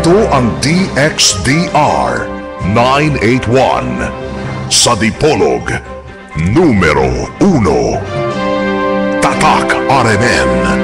Ito ang DXDR 981 sa Dipolog numero 1. Tatak RMN.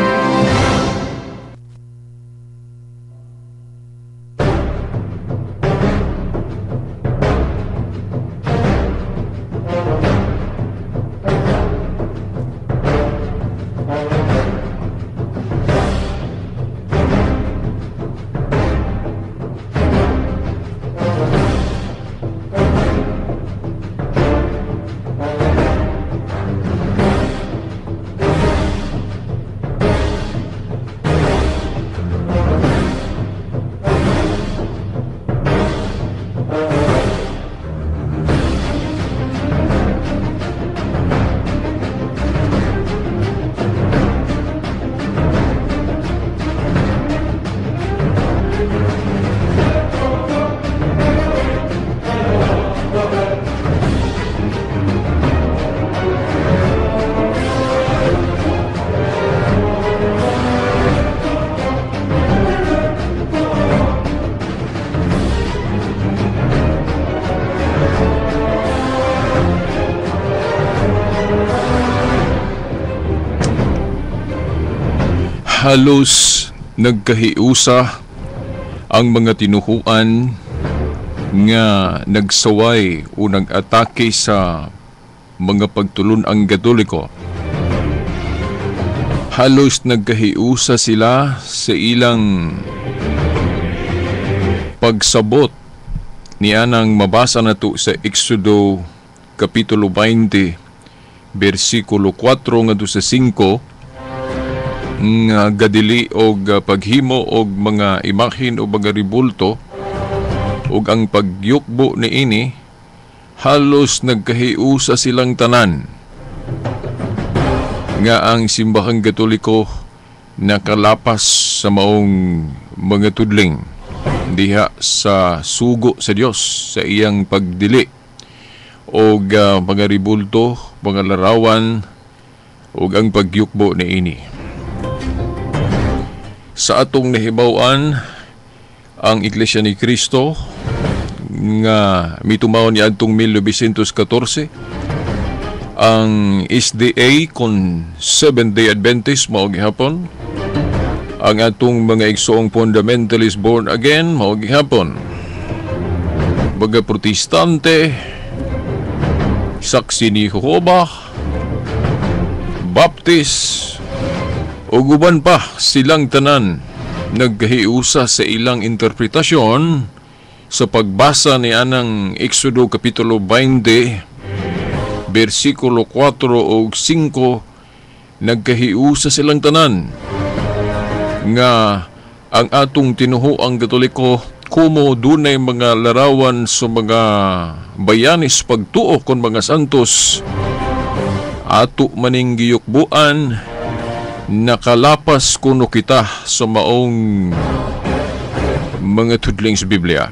Halos nagkahiusa ang mga tinuhuan nga nagsaway o nag-atake sa mga pagtulon-ang Katoliko. Halos nagkahiusa sila sa ilang pagsabot niya nang mabasa nato sa Exodo Kapitulo 20 versikulo 4 ngadto sa 5 nga gadili og paghimo og mga imahin o mga ribulto og ang pagyukbo niini halos nagkahiusa silang tanan nga ang simbahang Katoliko nakalapas sa maong mga tudling diha sa sugo sa Dios sa iyang pagdili og mga ribulto, mga larawan og ang pagyukbo niini. Sa atong nahibaw-an ang Iglesia ni Cristo nga mitumaw ni adtong 1914, ang SDA kon Seventh-day Adventist mao gihapon, ang atong mga igsoong fundamentalist born again mao gihapon, mga protestante, saksi ni Jehovah, Baptist o guban pa silang tanan nagkahiusa sa ilang interpretasyon sa pagbasa ni anang Exodo Kapitulo 20 versikulo 4 o 5. Nagkahiusa silang tanan nga ang atong tinuhoang Katoliko kumo dunay mga larawan sa mga bayanis pagtuo kon mga santos ato maning giyukbuan nakalapas kuno kita sa maong mga tudling sa Biblia.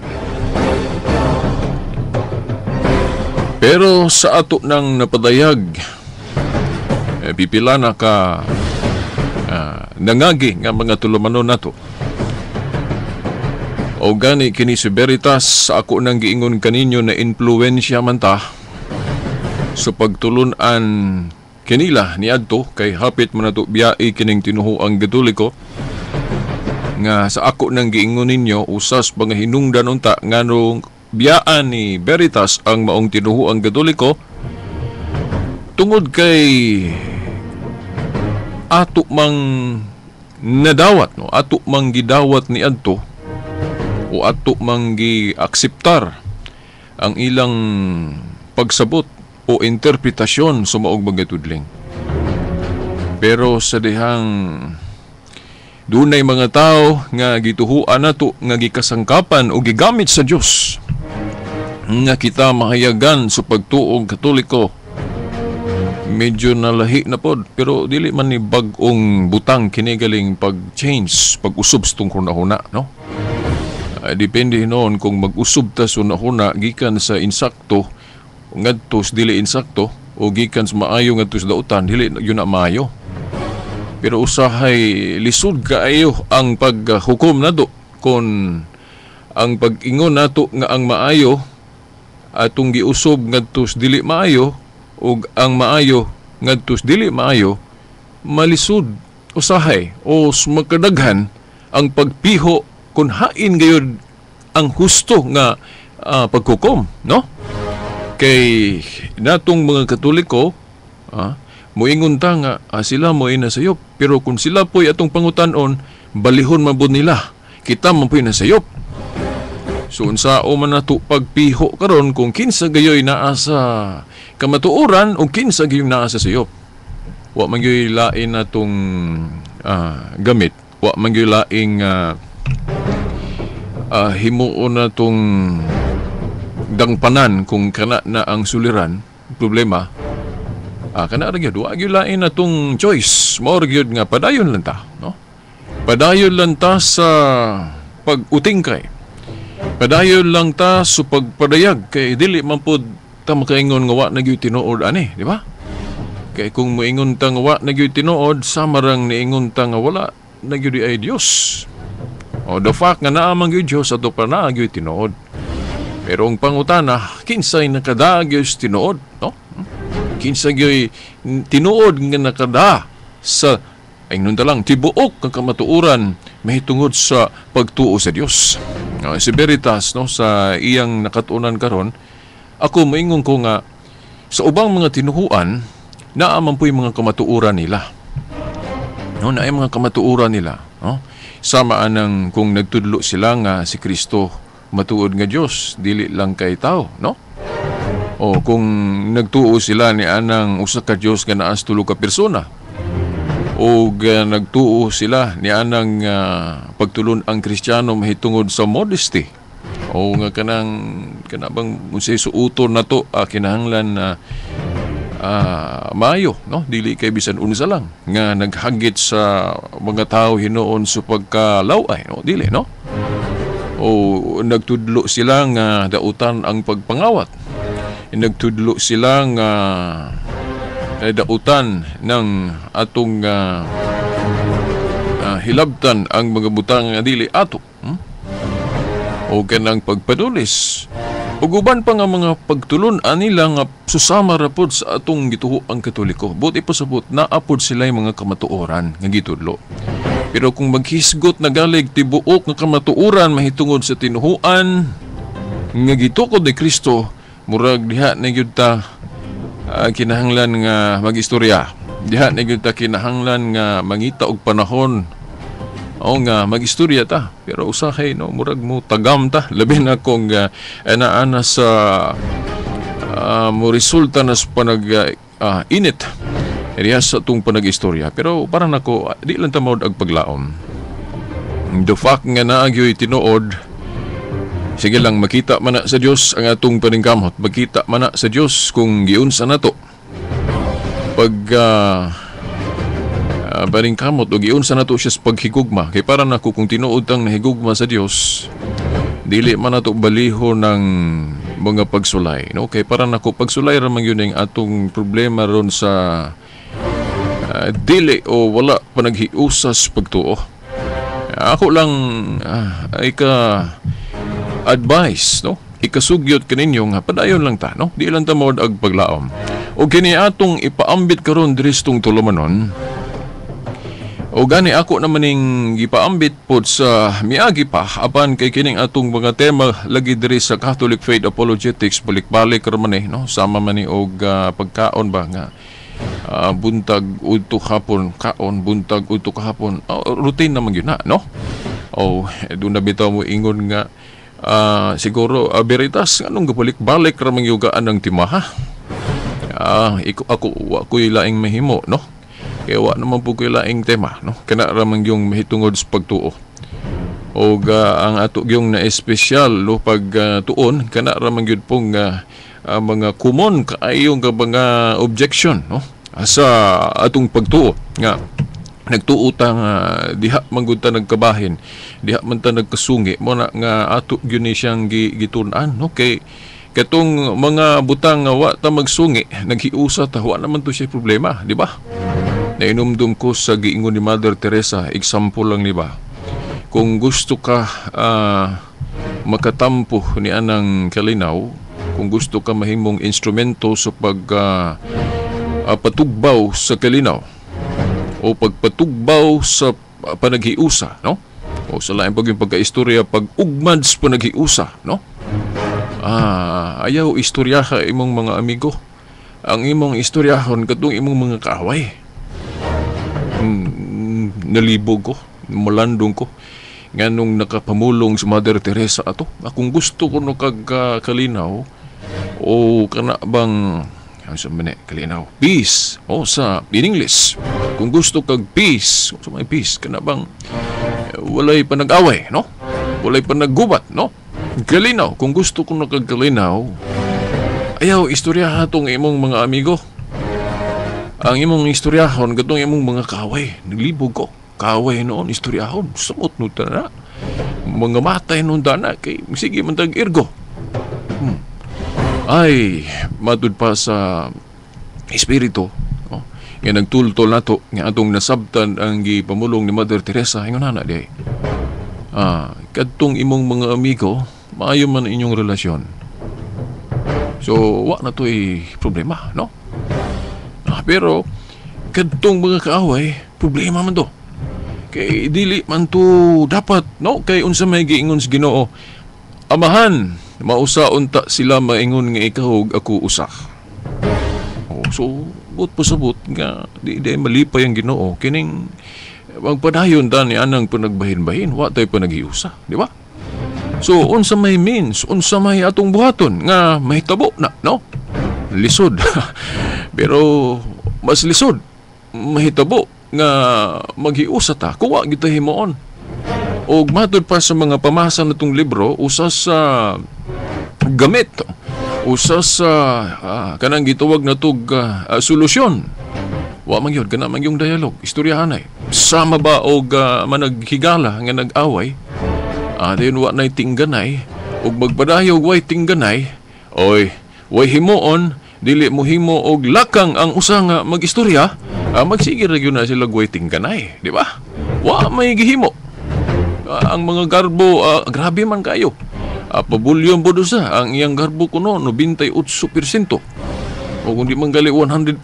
Pero sa ato nang napadayag, pipila na ka nangagi nga mga tulumanon nato. O gani kini si Veritas sa ako nang giingon kaninyo na influensya man ta sa pagtulunan kinila ni adto kay hapit man nato biyai kining tinuhoang Katoliko nga sa ako nang giingon ninyo usas mga hinungdan unta nganong biyaan ni Veritas ang maong tinuhoang Katoliko tungod kay ato mang nadawat no ato mang gidawat ni adto o ato mang gi-akseptar ang ilang pagsabot o interpretasyon sa maong mga tudling. Pero sa dihang dunay mga tao nga gituhuan nato nga gikasangkapan o gigamit sa Dios nga kita mahayagan sa pagtuong Katoliko, medyo nalahi na pod pero dili man ni bag-ong butang kinigaling pag-change, pag-usob sa tungkol na no? Depende noon kung mag-usob ta sa una gikan sa insakto ngadto sa dili insakto o gikan sa maayo ngadto sa dautan dili yun na maayo. Pero usahay lisod kaayo ang paghukom nado kon ang pag-ingon nato nga ang maayo atong giusob ngadtos dili maayo ug ang maayo ngadtos dili maayo malisud usahay o makadaghan ang pagpiho kung hain gayud ang husto nga pagkukom, no? Kay natong mga Katoliko, moingon ta nga sila mo'y nasayop, pero kung sila po'y atong pangutan-on, balihon mabud nila, kita man po'y nasayop. So unsao man nato pagpiho karon kung kinsa gayoy naa sa kamatuoran o kinsa gayoy naa sa sayop. Wa man gyoy lain natong gamit, wa man gyoy laing himuon natong dangpanan kung kana na ang suliran problema. Kana ra gyud wa gyud lain natong choice, mao ra gyud nga padayon lang ta, no? Padayon lang ta sa pag-utingkay. Padayon lang ta sa pagpadayag kay dili man pud ta makaingon nga wa na gyud tinuod ani, di ba? Kay kung moingon ta nga wa na gyud tinuod, samarang niingon ta nga wala na gyud ay Dios. O the fact nga naa man gyud Dios ato pa naa gyud tinuod. Pero ang pangutana, kinsay nakada gyud tinuod, no? Kinsay gyud tinuod nga nakada sa ay nun lang tibuok ang kamatuoran mahitungod sa pagtuo sa Dios. Si Veritas, no, sa iyang nakatunan karon, ako moingon ko nga sa ubang mga tinuhuan naaman po yung mga kamatuoran nila. No, na mga kamatuoran nila, no? Sama anang kung nagtudlo sila nga si Kristo matuod nga Dios, dili lang kay tao, no? O kung nagtuo sila ni anang usa ka Dios nga naas tulo ka persona. O nagtuo sila ni anang pagtulon ang Kristiyano mahitungod sa modesty. O nga kanabang unsay suuton nato kinahanglan na maayo, no? Dili kay bisan unsa lang nga naghagit sa mga tao hinuon sa pagkalaway, no? Dili, no? O nagtudlo sila nga dautan ang pagpangawat. Nagtudlo sila nga dautan ng atong hilabtan ang mga butang nga dili ato. O kanang pagpadulis. Ug uban pa nga mga pagtulon anila nga susama ra pod sa atong gituho ang Katoliko. Buti pa sabot naapod sila yung mga kamatuoran nga gitudlo. Pero kung maghisgot na galig tibuok nga kamatuoran mahitungod sa tinuhuan nga gitukod ni Kristo, murag diha na gyud ta kinahanglan nga magistorya. Diha na gyud ta kinahanglan nga mangita og panahon o nga mag-istorya ta, pero usahay no murag mo tagam ta labi na kung naana sa mo resulta na sa panag init riya sa itong panag-istorya. Pero para nako di lang ta maud ag paglaom. The fact nga naagyoy tinuod, sige lang makita man na sa Dios ang atong paningkamot, makita man na sa Dios kung giunsa nato pag baring kamot o giunsa nato siya sa paghigugma. Kay para nako kung tinuod tang nahigugma sa Dios, dili man nato baliho ng mga pagsulay, no? Kay para nako pagsulay ra man yun ang atong problema ron sa dili o wala panaghiusas pagtuo. Ako lang ay ka advice, no? Ikasugyot kaninyo nga padayon lang ta, no? Di lang ta maud ag paglaom. O kini atong ipaambit karon diri sa tulumanon. O gani ako naman ning gipaambit pod sa miagi pa apan kay kining atong mga tema lagi diri sa Catholic Faith Apologetics balik-balik ra man no, sama man ni og pagkaon ba nga buntag udto hapon kaon buntag udto kahapon routine naman gyud na, no? O do na bitaw mo ingon nga siguro Veritas anong gabalik-balik ra man gyud ang timaha. Ako laing mahimo, no? Kaya wa naman po ko laing tema, no? Kana ramang yung mahitungod sa pagtuo. O ang ato yung na espesyal no pag tuon kana ramang gyud pong mga common kaayong mga objection, no? Sa atong pagtuo nga nagtuo ta nga diha man gud ta nagkabahin, diha man ta nagkasungi mo na nga ato gyud ni siyang gitun-an, no? Kay katong mga butang nga wa ta magsungi naghiusa ta wa naman to siya problema, di ba? Nainumdum ko sa giingon ni Mother Teresa, example lang ni ba? Kung gusto ka makatampo ni anang kalinaw kung gusto ka mahimong instrumento sa patugbaw sa kalinaw o pagpatugbaw sa panaghiusa, no? O sa lain pag yung pagkaistorya, pag-ugmad sa panaghiusa, no? Ayaw istorya ka imong mga amigo. Ang imong istoryahon katong imong mga kaaway. Nalibog ko, malandong ko nga nung nakapamulong si Mother Teresa ato. Kung gusto ko no kalinaw o kana bang kalinaw, peace o sa in English, kung gusto kag peace, sa may peace kana bang walay panag-away, no? Walay panaggubat, no? Kalinaw, kung gusto ko no kalinaw, ayaw istorya hatong imong mga amigo. Ang imong istoryahon katong imong mga kaaway. Naglibog ko. Kaaway noon, istoryahon. Sumot no na. Mga matay noon dana. Kay sige man tag irgo. Ay, matud pa sa espiritu. Oh, nga nagtultol nato nga atong nasabtan ang gipamulong ni Mother Teresa. Ingon na di. Kadtong imong mga amigo, maayo man inyong relasyon. So, wa na to'y problema, no? Pero, kadtong mga kaaway, problema man to. Kay dili man to dapat, no? Kay unsa may giingon sa Ginoo, amahan, mausaon ta sila maingon nga ikaw ug ako usa. So, but pasabot nga, di malipay ang Ginoo. Kining, magpadayon ta ni anang panagbahin-bahin, wa tayo panag-iusa, di ba? So, unsa may means, unsa may atong buhaton nga mahitabo na, no? Lisod. Pero, mas lisod, mahitabo nga maghiusa ta, kuwa kita himuon. O matod pa sa mga pamasa na itong libro, usa sa gamit, usa sa kanang gitawag na itong solusyon. Wa man yun, kana man yung dialog, istoryahanay. Sama ba o managhigala nga nag-away, then wa na'y tingganay, o magpadayog way tingganay, oy, way himuon, dili mo himo og lakang ang usa nga mag-istorya, magsige ra gyud na sila way tingganay, di ba? Wa may gihimo. Ang mga garbo, grabe man kayo. Pabulyon po sa ang iyang garbo kuno, 98%. O kung di man gali 100%.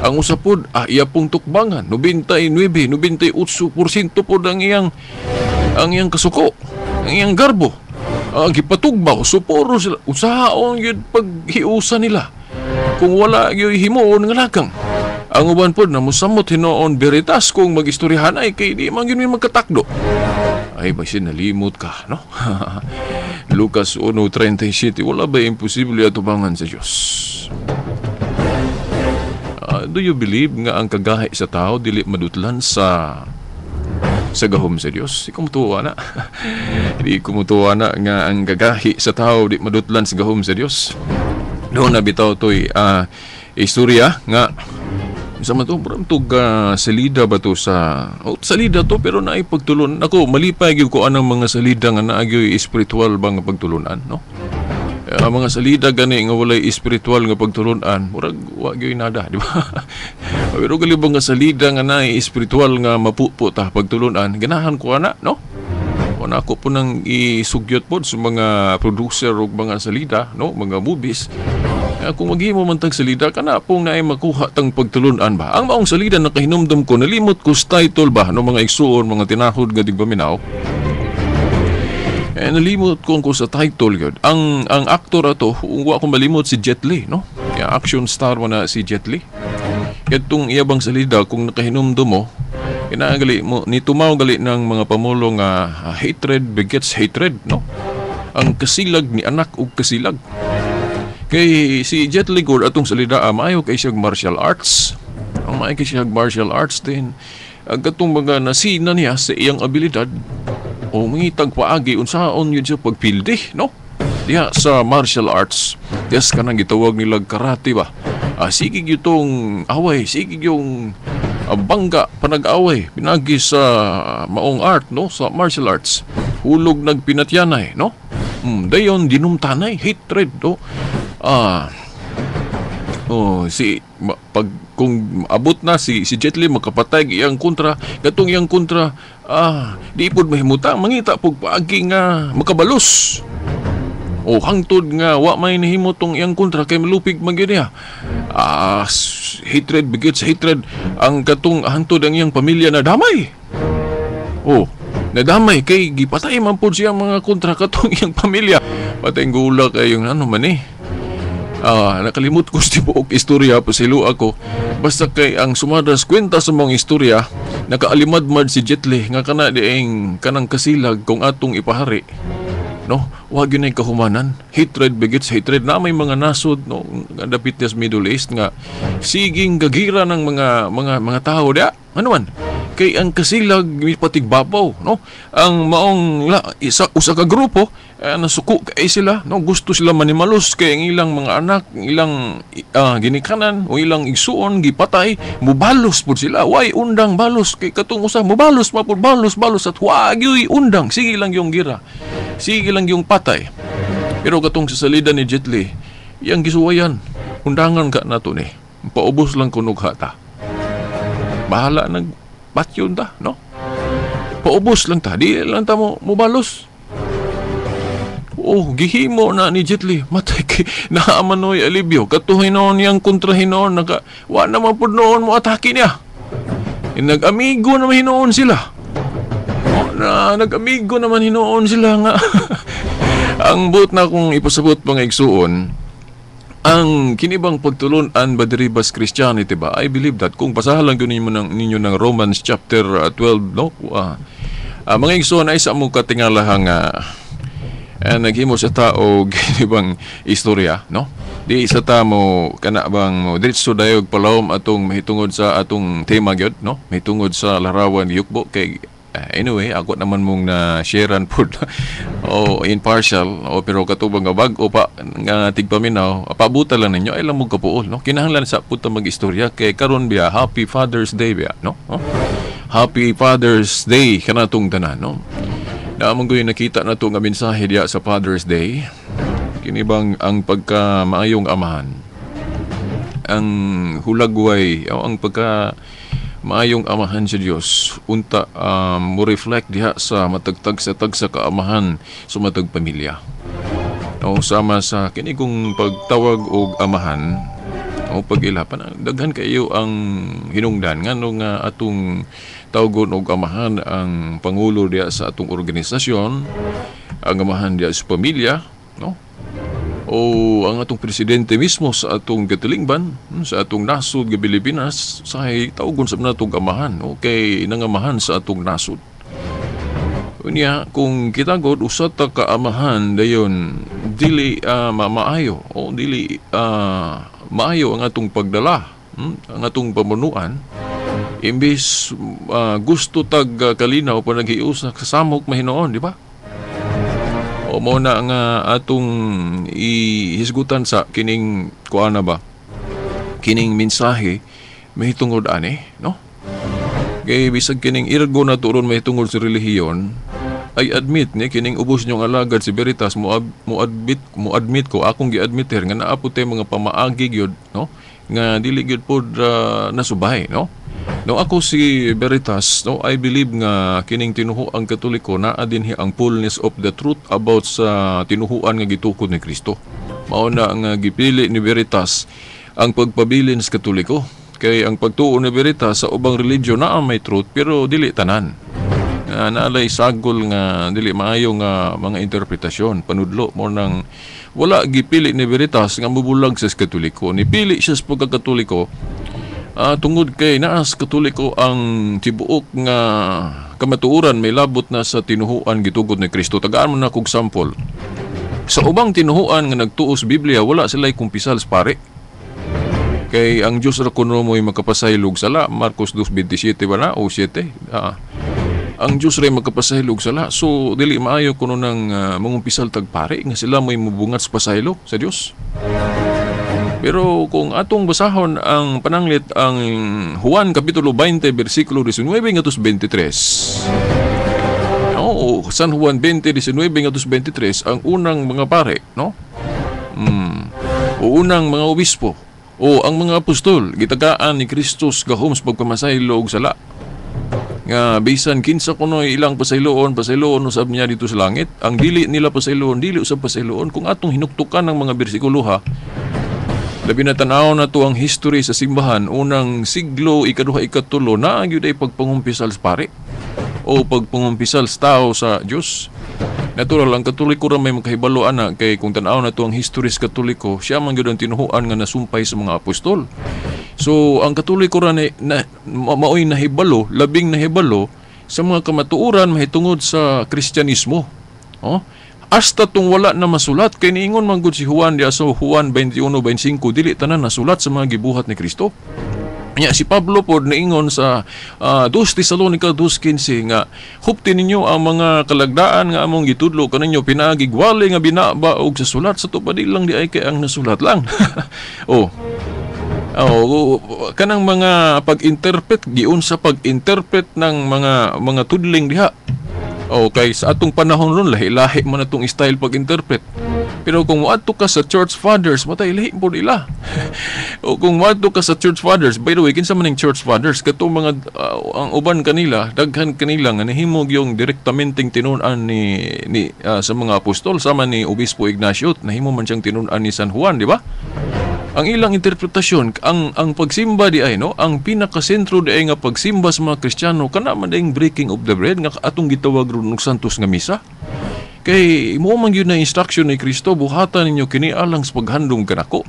Ang usapod, iya pong tukbangan, 98% po ang iyang kasuko, ang iyang garbo. Gipatugbaw, so puro sila, usahaon yun paghiusa nila. Kung wala yung himuon nga lakang. Ang uban po na musamot hinoon veritas kung mag-istoryahan ay kay di man yun magkatakdo. Ay, basin nalimot ka, no? Lucas 1:37, wala ba imposible atubangan sa Diyos? Do you believe nga ang kagahi sa tao dili madutlan sa gahom sa Diyos? Di kumutuwa na. Di kumutuwa na nga ang kagahi sa tao di madutlan sa gahom sa Diyos. Doon na bitaw to'y istorya nga sa matong salida ba to sa salida to pero naay pagtulon ako malipay gyud ko anang mga salida nga naagyoy espiritual bang pagtulunan, no? Mga salida gani nga walay espiritual nga pagtulunan murag wa gyud nada, di ba? Pero gali bang nga salida nga naay espiritual nga mapupo ta pagtulunan ganahan ko ana, no? Wala ko po nang isugyot po sa mga producer o mga salida, no? Mga movies. Kung maghimo man tag salida, kana pong naay makuha tang pagtulunan ba? Ang maong salida na kahinumdum ko, nalimot ko sa title ba, no? Mga igsuon, mga tinahod nga digbaminaw. Nalimot ko sa title yun. Ang aktor ato, wa ko malimot si Jet Li, no? Kaya action star mo na si Jet Li. Itong iyabang salida, kung nakahinumdum mo, kinagali mo, nitumaw gali ng mga pamulong hatred begets hatred, no? Ang kasilag ni anak o kasilag. Kay si Jet Li Gord atong salida, maayo kay siyang martial arts. Ang maayo kay siyang martial arts din. Ang katong mga nasina niya sa iyang abilidad, o mangitag paagi, unsaon yun siya pagpildi, no? Diya sa martial arts, yes ka nang gitawag nilang karate ba? Sige yung away, sige yung bangga, panag-away, pinagi sa maong art, no? Sa martial arts. Hulog nagpinatyanay, no? Dayon, dinumtanay, hatred, no? kung abot na si Jet Li makapatay iyang kontra, katong iyang kontra di pud mahimuta mangita pug paagi nga makabalos. O hangtod nga wa may nahimo tong iyang kontra kay malupig man gyud niya. Hatred begets hatred, ang katong hangtod ang iyang pamilya na damay. Nadamay kay gipatay man pud siya mga kontra katong iyang pamilya. Patay gula kay yung ano man nakalimot ko sa tibuok istorya pasilo ako. Basta kay ang sumadas kwenta sa mga istorya, nakaalimad-mad si Jet Li nga kana dieng kanang kasilag kung atong ipahari. No, wag yun ay kahumanan. Hatred begets hatred, na may mga nasod no nga dapit sa Middle East nga siging gagira ng mga tao da. Ano man? Kay ang kasilag patigbabaw, no? Ang maong usa ka grupo nasuko kay sila, no? Gusto sila manimalos kay ang ilang mga anak, ilang ginikanan o ilang igsuon gipatay, mubalos pud sila. Why undang balos kay katong usa mubalos mapud balos at wag yoy undang, sige lang yung gira. Sige lang yung patay. Pero katong sa salida ni Jet Li, iyang gisuwayan, undangan ka nato ni. Paubos lang kunog hata. Bahala patyon ta, no? Paubos lang ta, di lang ta mo balos. Gihimo na ni Jet Li, matay kay naamanoy alibyo. Katuhin noon yang kontrahin noon, wa naman po noon mo atake niya. Nag-amigo naman hinoon sila. Nag-amigo naman hinoon sila nga. Ang buot na kung ipasabot mga igsuon, ang kinibang pagtulunan ba deribas Christianity ba? I believe that kung basahan lang ninyo ng Romans chapter 12, no? Mga igsoon ay sa mong katingalahang naghimo sa tao kinibang istorya, no? Di sa ta mo kana bang mo diretso dayog palawom atong mahitungod sa atong tema gyud, no? Mahitungod sa larawan yukbo kay anyway, ako naman mong na-sharean po impartial pero katubang nga bag-o pa nga tigpaminaw, pabuta lang ninyo ay lang mong kapuol, no? Kinahanglan sa puta mag-istorya kay karon biya Happy Father's Day biya, no? Happy Father's Day kanatong tanan, no? Naamang ko yung nakita na ito nga mensahe diya sa Father's Day, kinibang ang pagka-maayong amahan, ang hulagway ang pagka maayong amahan sa Dios unta mo reflect diha sa matagtag sa tagsa kaamahan sa matag pamilya. Sama sa kini kong pagtawag og amahan o pag-ilapan, daghan kayo ang hinungdan ngano nga atong tawgon og amahan ang pangulo diha sa atong organisasyon, ang amahan diha sa pamilya, no? O ang atong presidente mismo sa atong katilingban, sa atong nasod nga Pilipinas, sahay tawgon sa natong amahan, okay, nangamahan sa atong nasod. Unya kung kita god usa ta ka amahan dayon dili maayo o dili maayo ang atong pagdala, ang atong pamunuan, imbis gusto tag kalinaw pa naghiusa kasamok mahinoon, di ba? O mo na nga atong ihisgutan sa kining kuana ba, kining mensahe mahitungod ani, no? Kay bisag kining irgo na turon mahitungod sa relihiyon, ay admit ni kining ubos nyong alagad si Veritas mo admit ko akong gi-admiter nga naa po tay mga pamaagi gyud, no? Nga dili gyud pod nasubay, no? No, ako si Veritas, no, I believe nga kining tinuhuan Katoliko naa dinhi ang fullness of the truth about sa tinuhuan nga gitukod ni Kristo. Mao na nga gipili ni Veritas ang pagpabilin sa Katoliko. Kay ang pagtuo ni Veritas sa ubang religion naa may truth pero dili tanan. Naalay sagol nga dili maayo nga mga interpretasyon, panudlo mo nang wala gipili ni Veritas nga mubulag sa Katoliko. Nipili siya sa pagkakatoliko tungod kay naas Katoliko ang tibuok nga kamatuoran may labot na sa tinuhuan gitugod ni Kristo. Tagaan mo na kog sample. Sa ubang tinuhuan nga nagtuos Biblia, wala sila'y kumpisal sa pare. Kay ang Diyos ra kuno mo'y makapasahilog sala, Marcos 2:27 ba na o 7? Ang Diyos ray magkapasahilog sala. So dili maayo kuno nang mangumpisal tagpare nga sila may mubungat sa pasahilog sa Diyos. Pero kung atong basahon ang pananglit ang Juan kapitulo 20 bersikulo 19 ngadto 23. San Juan 20:19 ngadto 23 ang unang mga pare, no? O unang mga obispo, O ang mga apostol gitagaan ni Kristus gahom sa pagpamasaylo og sala. Nga bisan kinsa kunoy ilang pasayloon usab niya dito sa langit. Ang dili nila pasayloon, dili usab pasayloon. Kung atong hinuktukan ng mga bersikulo ha, labi na tanaw na to ang history sa simbahan unang siglo ikaduha ikatulo na gyud ay pagpangumpisal sa pare o pagpangumpisal sa tao sa Dios. Natural ang Katoliko ra may makahibalo ana kay kung tan-aw na to ang history sa Katoliko, siya man gyud ang tinuhuan nga nasumpay sa mga apostol. So ang Katoliko ra maoy nahibalo, labing nahibalo sa mga kamatuoran mahitungod sa Kristyanismo. Oh? Hasta tong wala na masulat kay niingon man gud si Juan di aso Juan 21:25 dili tanan nasulat sa mga gibuhat ni Kristo. Nya si Pablo pod naingon sa 2 Tesalonica 2:15 nga huptin ninyo ang mga kalagdaan nga among gitudlo kaninyo pinagigwali nga binaba og sa sulat sa tupadi lang di ay kay ang nasulat lang. Kanang mga pag-interpret giun sa pag-interpret ng mga tudling diha. Kay sa atong panahon ron lahi-lahi man atong style pag-interpret. Pero kung moadto ka sa Church Fathers, matay lahi po nila. O kung moadto ka sa Church Fathers, by the way, kinsa man ning Church Fathers, katong mga ang uban kanila, daghan kanila nga nahimog yung direktamenting tinun-an ni sa mga apostol sama ni Obispo Ignacio, nahimo man siyang tinun-an ni San Juan, di ba? Ang ilang interpretasyon, ang pagsimba di ay, no? Ang pinakasentro di ay nga pagsimba sa mga Kristiyano, kana man ding breaking of the bread, nga atong gitawag ron og Santos nga Misa. Kay mo man yun na instruction ni Kristo, buhatan ninyo kini alang sa paghandom kanako.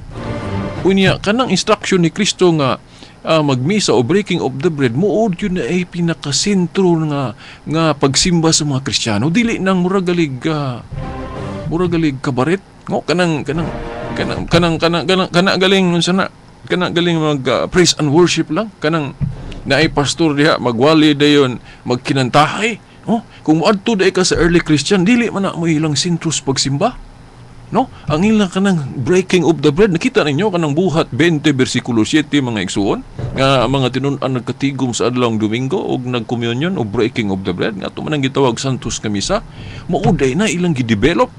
Unya, kanang instruction ni Kristo nga magmisa o breaking of the bread, muod yun na ay pinakasentro nga pagsimba sa mga Kristiyano. Dili nang muragalig kabaret, no? Kanang galing nun sana kanang galing mag praise and worship lang kanang naay pastor diha magwali dayon magkinantahay, no? Kung moadto day ka sa early Christian dili man na mo ilang sintrus pagsimba, no? Ang ilang kanang breaking of the bread nakita ninyo kanang buhat 20 bersikulo 7 mga igsuon nga mga tinun-an nagkatigom sa adlawng Domingo og nagkommunyon o breaking of the bread nga ato man ang gitawag Santos nga Misa, mauday na ilang gidevelop.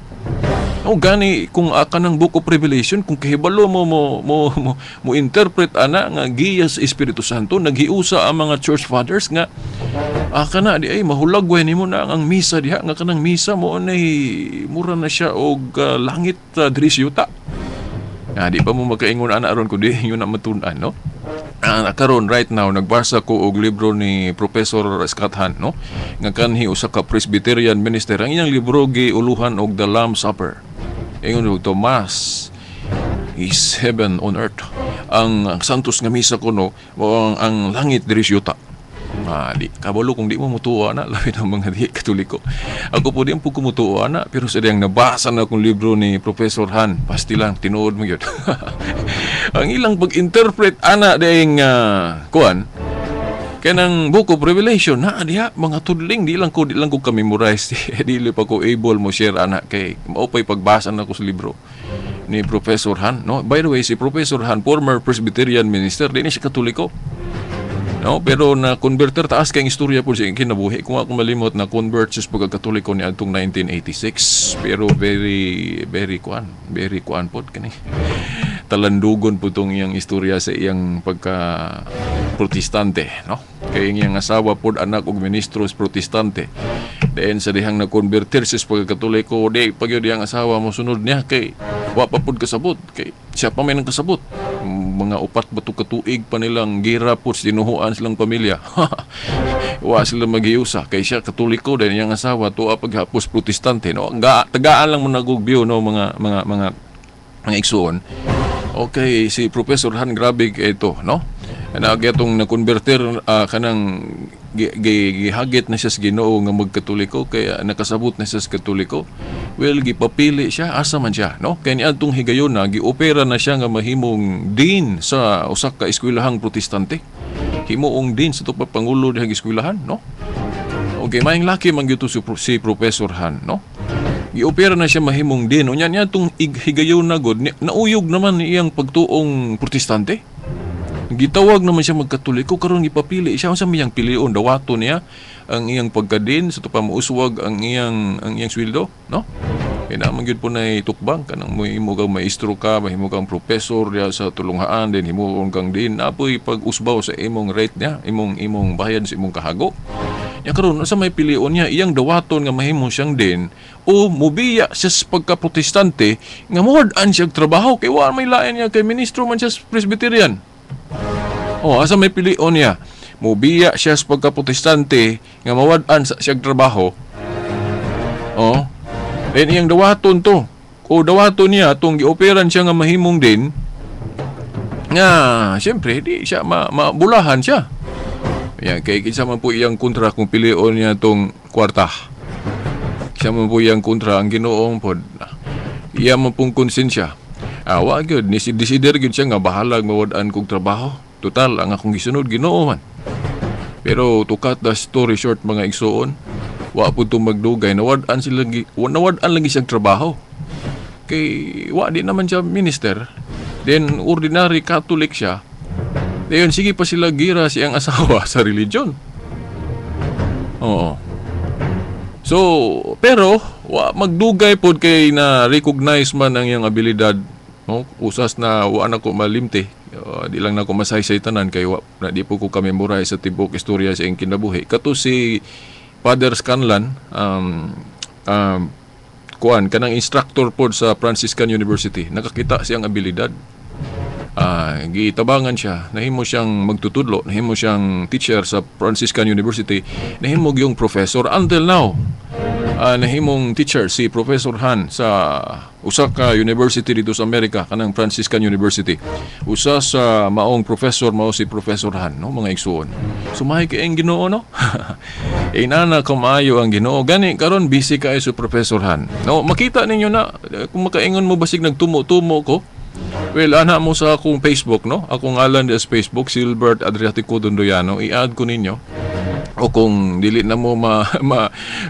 Gani kung kanang Book of Revelation kung kahibalo mo interpret ana nga giya sa Espiritu Santo naghiusa ang mga church fathers nga kana di ay mahulagway nimo na ang misa diha nga kanang misa mo nay mura na siya og langit diri sa yuta. Di pa mo makaingon ana aron kun di yun na matun-an, no? Karon right now nagbasa ko og libro ni Professor Scott Hahn, no? Nga kanhi usa ka Presbyterian minister. Ang iyang libro giuluhan og The Lamb's Supper. Ingon og Thomas is heaven on earth. Ang Santos nga Misa kuno ang langit diri sa yuta. Di kabalo kung di mo mutuo na labi ng mga di Katoliko. Ako po di ang kumutuo na pero sa diyang nabasa na akong libro ni Professor Hahn, pasti lang tinuod mo yun. Ang ilang pag-interpret ana dayang kuan kanang Book of Revelation na diha mga tudling di lang ko ka-memorize di pa ko able mo share ana kay mao pay pagbasa na ko sa libro ni Professor Hahn, no? By the way, si Professor Hahn former Presbyterian minister, di siya Katoliko, no? Pero na converter taas kay istorya po siya kinabuhi. Kung ako malimot na convert sa pagkatoliko ni adtong 1986, pero very kuan pod kani. Talandugon po itong iyang istorya sa iyang pagka-protestante, no? Kaya iyang asawa po anak og ministro sa protestante. Then sa dihang na-converter sa pagkatoliko, di pag yun iyang asawa mo sunod niya kay wapa po kasabot. Kay siya pa may nang kasabot. Mga upat bato katuig pa nilang gira po sinuhuan silang pamilya. Wa sila maghiusa kay siya Katoliko din iyang asawa tuwa paghapos protestante, no? Tagaan lang mo nagugbiyo, no, mga igsuon. Okay, si Professor Hahn grabe ito, no? Nagyatong na-converter kanang gihagit na siya sa Ginoo nga magkatoliko kaya nakasabot na siya sa Katoliko. Well, gipapili siya asa man siya, no? Kaya niadtong higayon na giopera na siya nga mahimong dean sa usa ka eskwelahang protestante. Himuong dean sa tupa pangulo dihang eskwelahan, no? Okay, maayong laki man gyud si Professor Hahn, no? Giopera na siya mahimong din. Unya niya itong higayon na god, nauyog naman iyang pagtuong protestante. Gitawag naman siya magkatoliko, karon gipapili siya. Ang sa miyang pilion, dawato niya ang iyang pagkadin, sa tupa mauswag ang iyang sweldo, no? Kaya naman yun po na itukbang ka nang himo kang maestro ka, mahimo kang professor ya sa tulunghaan, din himo kang din apoy pag-usbaw sa imong rate niya, imong bayad sa imong kahago. Ya karon sa may pilion niya iyang dawaton nga mahimo siyang din o mubiya siya sa pagka-protestante nga mawad-an siya trabaho kay wa may lain niya kay ministro man siya sa Presbyterian. Asa may pilion niya mubiya siya sa pagka-protestante nga mawad-an sa siyang trabaho. And iyang dawaton to. O dawaton niya, itong gioperan siya nga mahimong din, nga, siyempre, di siya, mabulahan siya. Yan, kaya kisa man po iyang kontra kung pilion niya itong kwarta. Kisa man po iyang kontra, ang Ginoong po, iya man pong konsensya. Wag yun, desider yun siya nga, bahalag mawadaan kong trabaho. Total, ang akong gisunod, Ginoo man. Pero, to cut the story short, mga igsoon, wa po itong magdugay, nawad-an lagi siyang trabaho. Kay, wa di naman siya minister. Then, ordinary Catholic siya. Then, sige pa sila gira siyang asawa sa religion. Oo. So, pero, wa magdugay po kay na recognize man ang iyang abilidad. No? Usas na wa na ko malimte. Di lang na ko masaysay tanan kay na di po ko kamemorize sa tibok istorya sa iyang kinabuhi. Kato si Father Scanlan, kanang instructor po sa Franciscan University. Nakakita siyang abilidad. Gitabangan siya. Nahimo siyang magtutudlo. Nahimo siyang teacher sa Franciscan University. Nahimo yung professor. Until now, nahimong teacher si Professor Han sa usa ka university dito sa Amerika, kanang Franciscan University. Usa sa maong professor mao si Professor Han, no, mga igsuon. Sumahay kay ang Ginoo, no? Inana kumayo ang Ginoo. Gani karon busy kay si Professor Han. No, makita ninyo na kung makaingon mo basig nagtumo-tumo ko. Well, ana mo sa akong Facebook, no? Akong ngalan sa Facebook, Silbert Adriatico Dondoyano. I-add ko ninyo. O kung dili na mo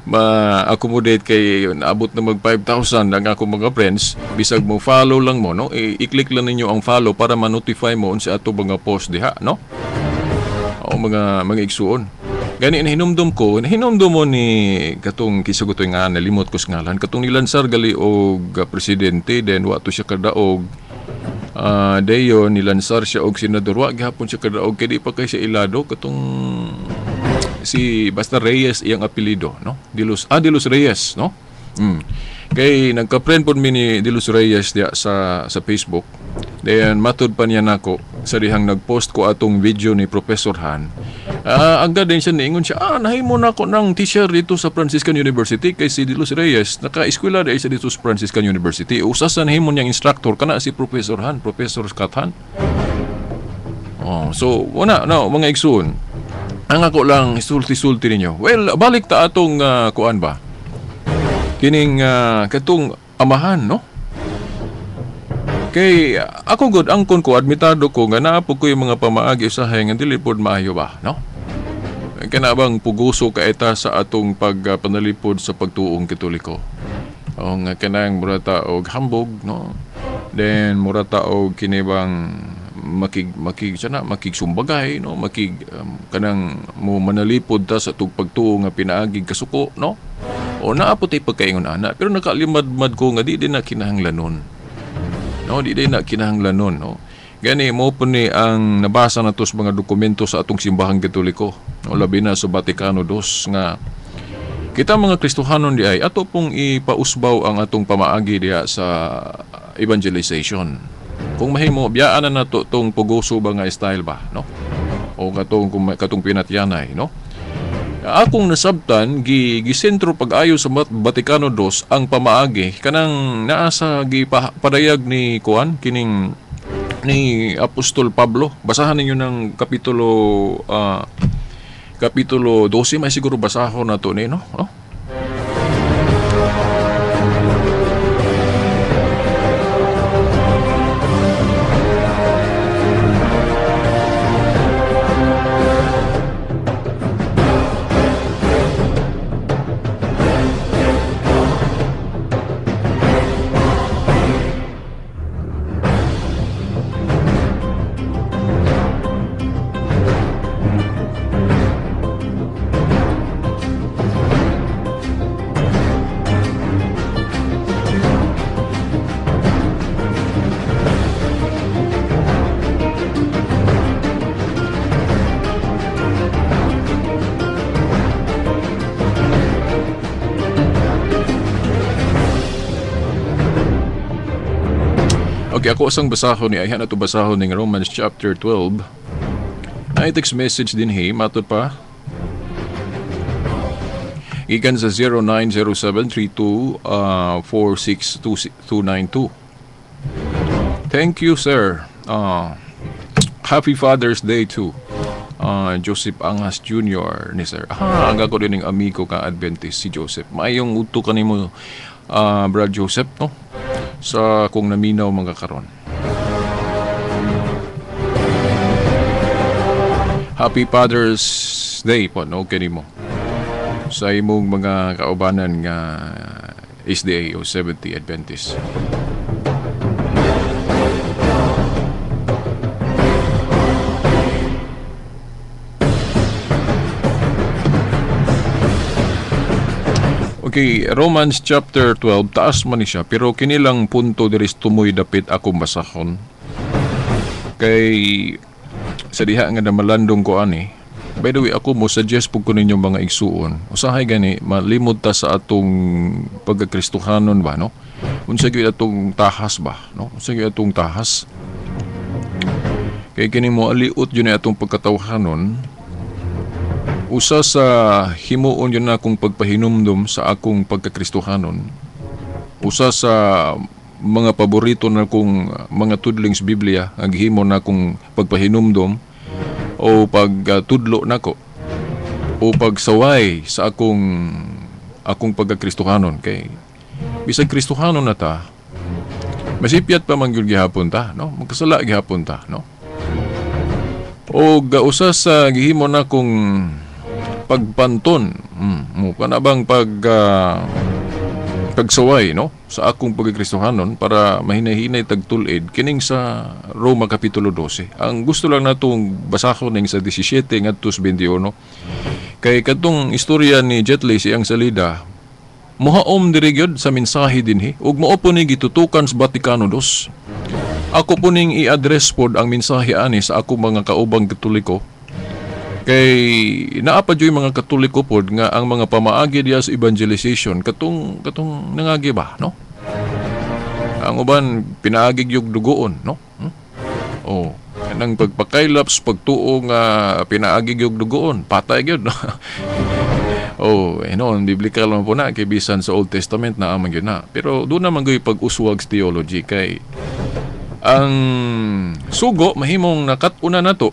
ma-accommodate kay naabot na mag 5,000 ang ako mga friends, bisag mo follow lang mo, no? I-click lang ninyo ang follow para ma-notify mo sa ato mga post diha, no? O mga igsuon. Gani nahinumdum mo ni katong kisugotoy nga nalimot ko sa ngalan, katong nilansar gali og presidente, then wato siya kadaog. Dayon nilansar siya og senador, wa gihapon siya kadaog kay di pa kay siya ilado katong si basta Reyes iyang apelyido, no? De Los Reyes, no? Kay nagka-friend pod mi ni De Los Reyes diya sa Facebook. Then matud pa niya nako sa dihang nagpost ko atong video ni Professor Han. Agad din siya niingon siya, nahimo na ko ng teacher dito sa Franciscan University kay si De Los Reyes. Naka-eskwela dahil siya dito sa Franciscan University. Usasan nahimo niyang instructor kana si Professor Han, Professor Scott Han. So wala no mga igsoon. Ang ako lang isulti-sulti ninyo. Well, balik ta atong kuan ba? Kining katong amahan, no? Kay ako good angkon ko admitado ko nga naa po ko yung mga pamaagi usahay nga dili pod maayo ba, no? Kana bang puguso ka eta sa atong pagpanalipod sa pagtuong Katoliko. O nga kanang murata og hambog, no? Then murata og kinibang makigsumbagay, no, kanang mo manalipod ta sa pagtuo nga pinaagig kasuko, no, o naapot ay pagkaingon ana pero nakalimad-mad ko nga di din na kinahanglanon, no, no. Gani mo po ni ang nabasa na to sa mga dokumento sa atong simbahang Katoliko, no, labi na sa Vaticano II nga kita mga Kristohanon di ay ato pong ipausbaw ang atong pamaagi diya sa evangelization. Kung mahimo biyaan na nato tong puguso ba nga style ba, no? O katong pinatyanay, no? Akong nasabtan gisentro pag-ayo sa Vaticano II ang pamaagi kanang naa sa gipadayag ni kuan kining ni Apostol Pablo. Basahan ninyo ng kapitulo 12, may siguro basahon nato ni, no? Okay, ako asang basahon ni ayhan ato basahon ning Romans chapter 12. Ay text message din matod pa. Ikan sa 090732 Thank you, sir. Happy Father's Day too. Joseph Angas Jr. ni sir. Ang ako din ng amigo ka Adventist si Joseph. Mayong uto ka nimo, Brad Joseph, no? Sa kung naminaw mga karon. Happy Father's Day po, no? Kanimo. Sa imong mga kaubanan nga SDA o 70 Adventist. Okay, Romans chapter 12, taas man ni siya, pero kinilang punto diris tumoy dapit ako basahon. Kay sa diha nga na malandong ko ani. By the way, ako mo suggest pug ko ninyo mga igsuon. Usahay gani malimod ta sa atong pagkakristohanon ba, no? Unsa gyud atong tahas ba, no? Unsa gyud atong tahas? Kay kini mo aliut yun atong pagkatawhanon. Usa sa himuon yun na akong pagpahinumdum sa akong pagkakristohanon. Usa sa mga paborito na akong mga tudling sa Biblia, ang himo na akong pagpahinumdum o pagtudlo nako o pagsaway sa akong pagkakristohanon. Kay bisag kristohanon na ta, masipyat pa man gyud gihapon ta, no? Magkasala gihapon ta, no? O usa sa gihimo na akong pagpanton mo kana bang pagsaway, no, sa akong pagkakristohanon para mahinahinay tagtulid kining sa Roma kapitulo 12. Ang gusto lang natong basahon ning sa 17 ngadto sa 21 kay kadtong istorya ni Jet Li siyang salida mohaom diri gyud sa mensahe dinhi ug mao po ni gitutukan sa Vaticano II. Ako po ning i-address pod ang mensahe ani sa akong mga kaubang Katoliko. Kay naapa yung mga Katoliko pod nga ang mga pamaagi diya sa evangelization katong nangagi ba, no? Ang uban pinaagig yung dugoon, no? Oh, nang pagpakailaps pagtuo nga pinaagig yung dugoon, patay gyud. Oh, noon biblical man po na kay bisan sa Old Testament na amang gyud na. Pero doon naman gyud pag-uswag sa theology kay ang sugo mahimong nakatuna nato.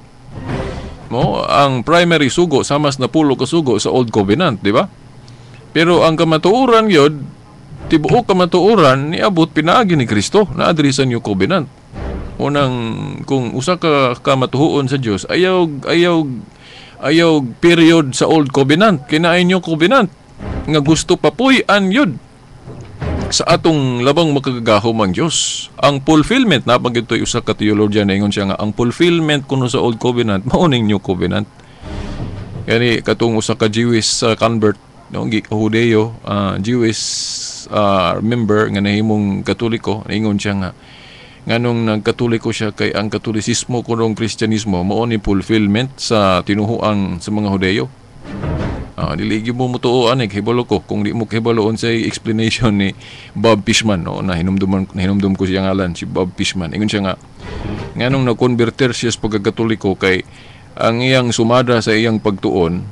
Mo ang primary sugo sa mas napulo ka sugo sa Old Covenant, di ba? Pero ang kamatuoran yod, tibuok kamatuoran niabot pinaagi ni Kristo na adri sa New Covenant. Unang kung usa ka kamatuhuon sa Dios, ayaw period sa Old Covenant, kinaay New Covenant nga gusto papuy-an yod sa atong labang makagagahom ang Diyos. Ang fulfillment, nabanggit ito usa ka theologian na ingon siya nga, ang fulfillment kuno sa Old Covenant, mauning New Covenant. Kani katong usa ka Jewish convert, no, Hudeo, Jewish member nga nahimong Katoliko, naingon siya nga, nganong nagkatoliko siya kay ang Katolisismo kunong Kristyanismo, mao ni fulfillment sa tinuhuan sa mga Hudeo. Diligi mo mutuoan hibalo ko kung di mo hibaloon sa explanation ni Bob Fishman, no, na hinumdum ko siya ngalan si Bob Fishman. Ingon siya nga nganong na-converter siya sa pagkakatoliko kay ang iyang sumada sa iyang pagtuon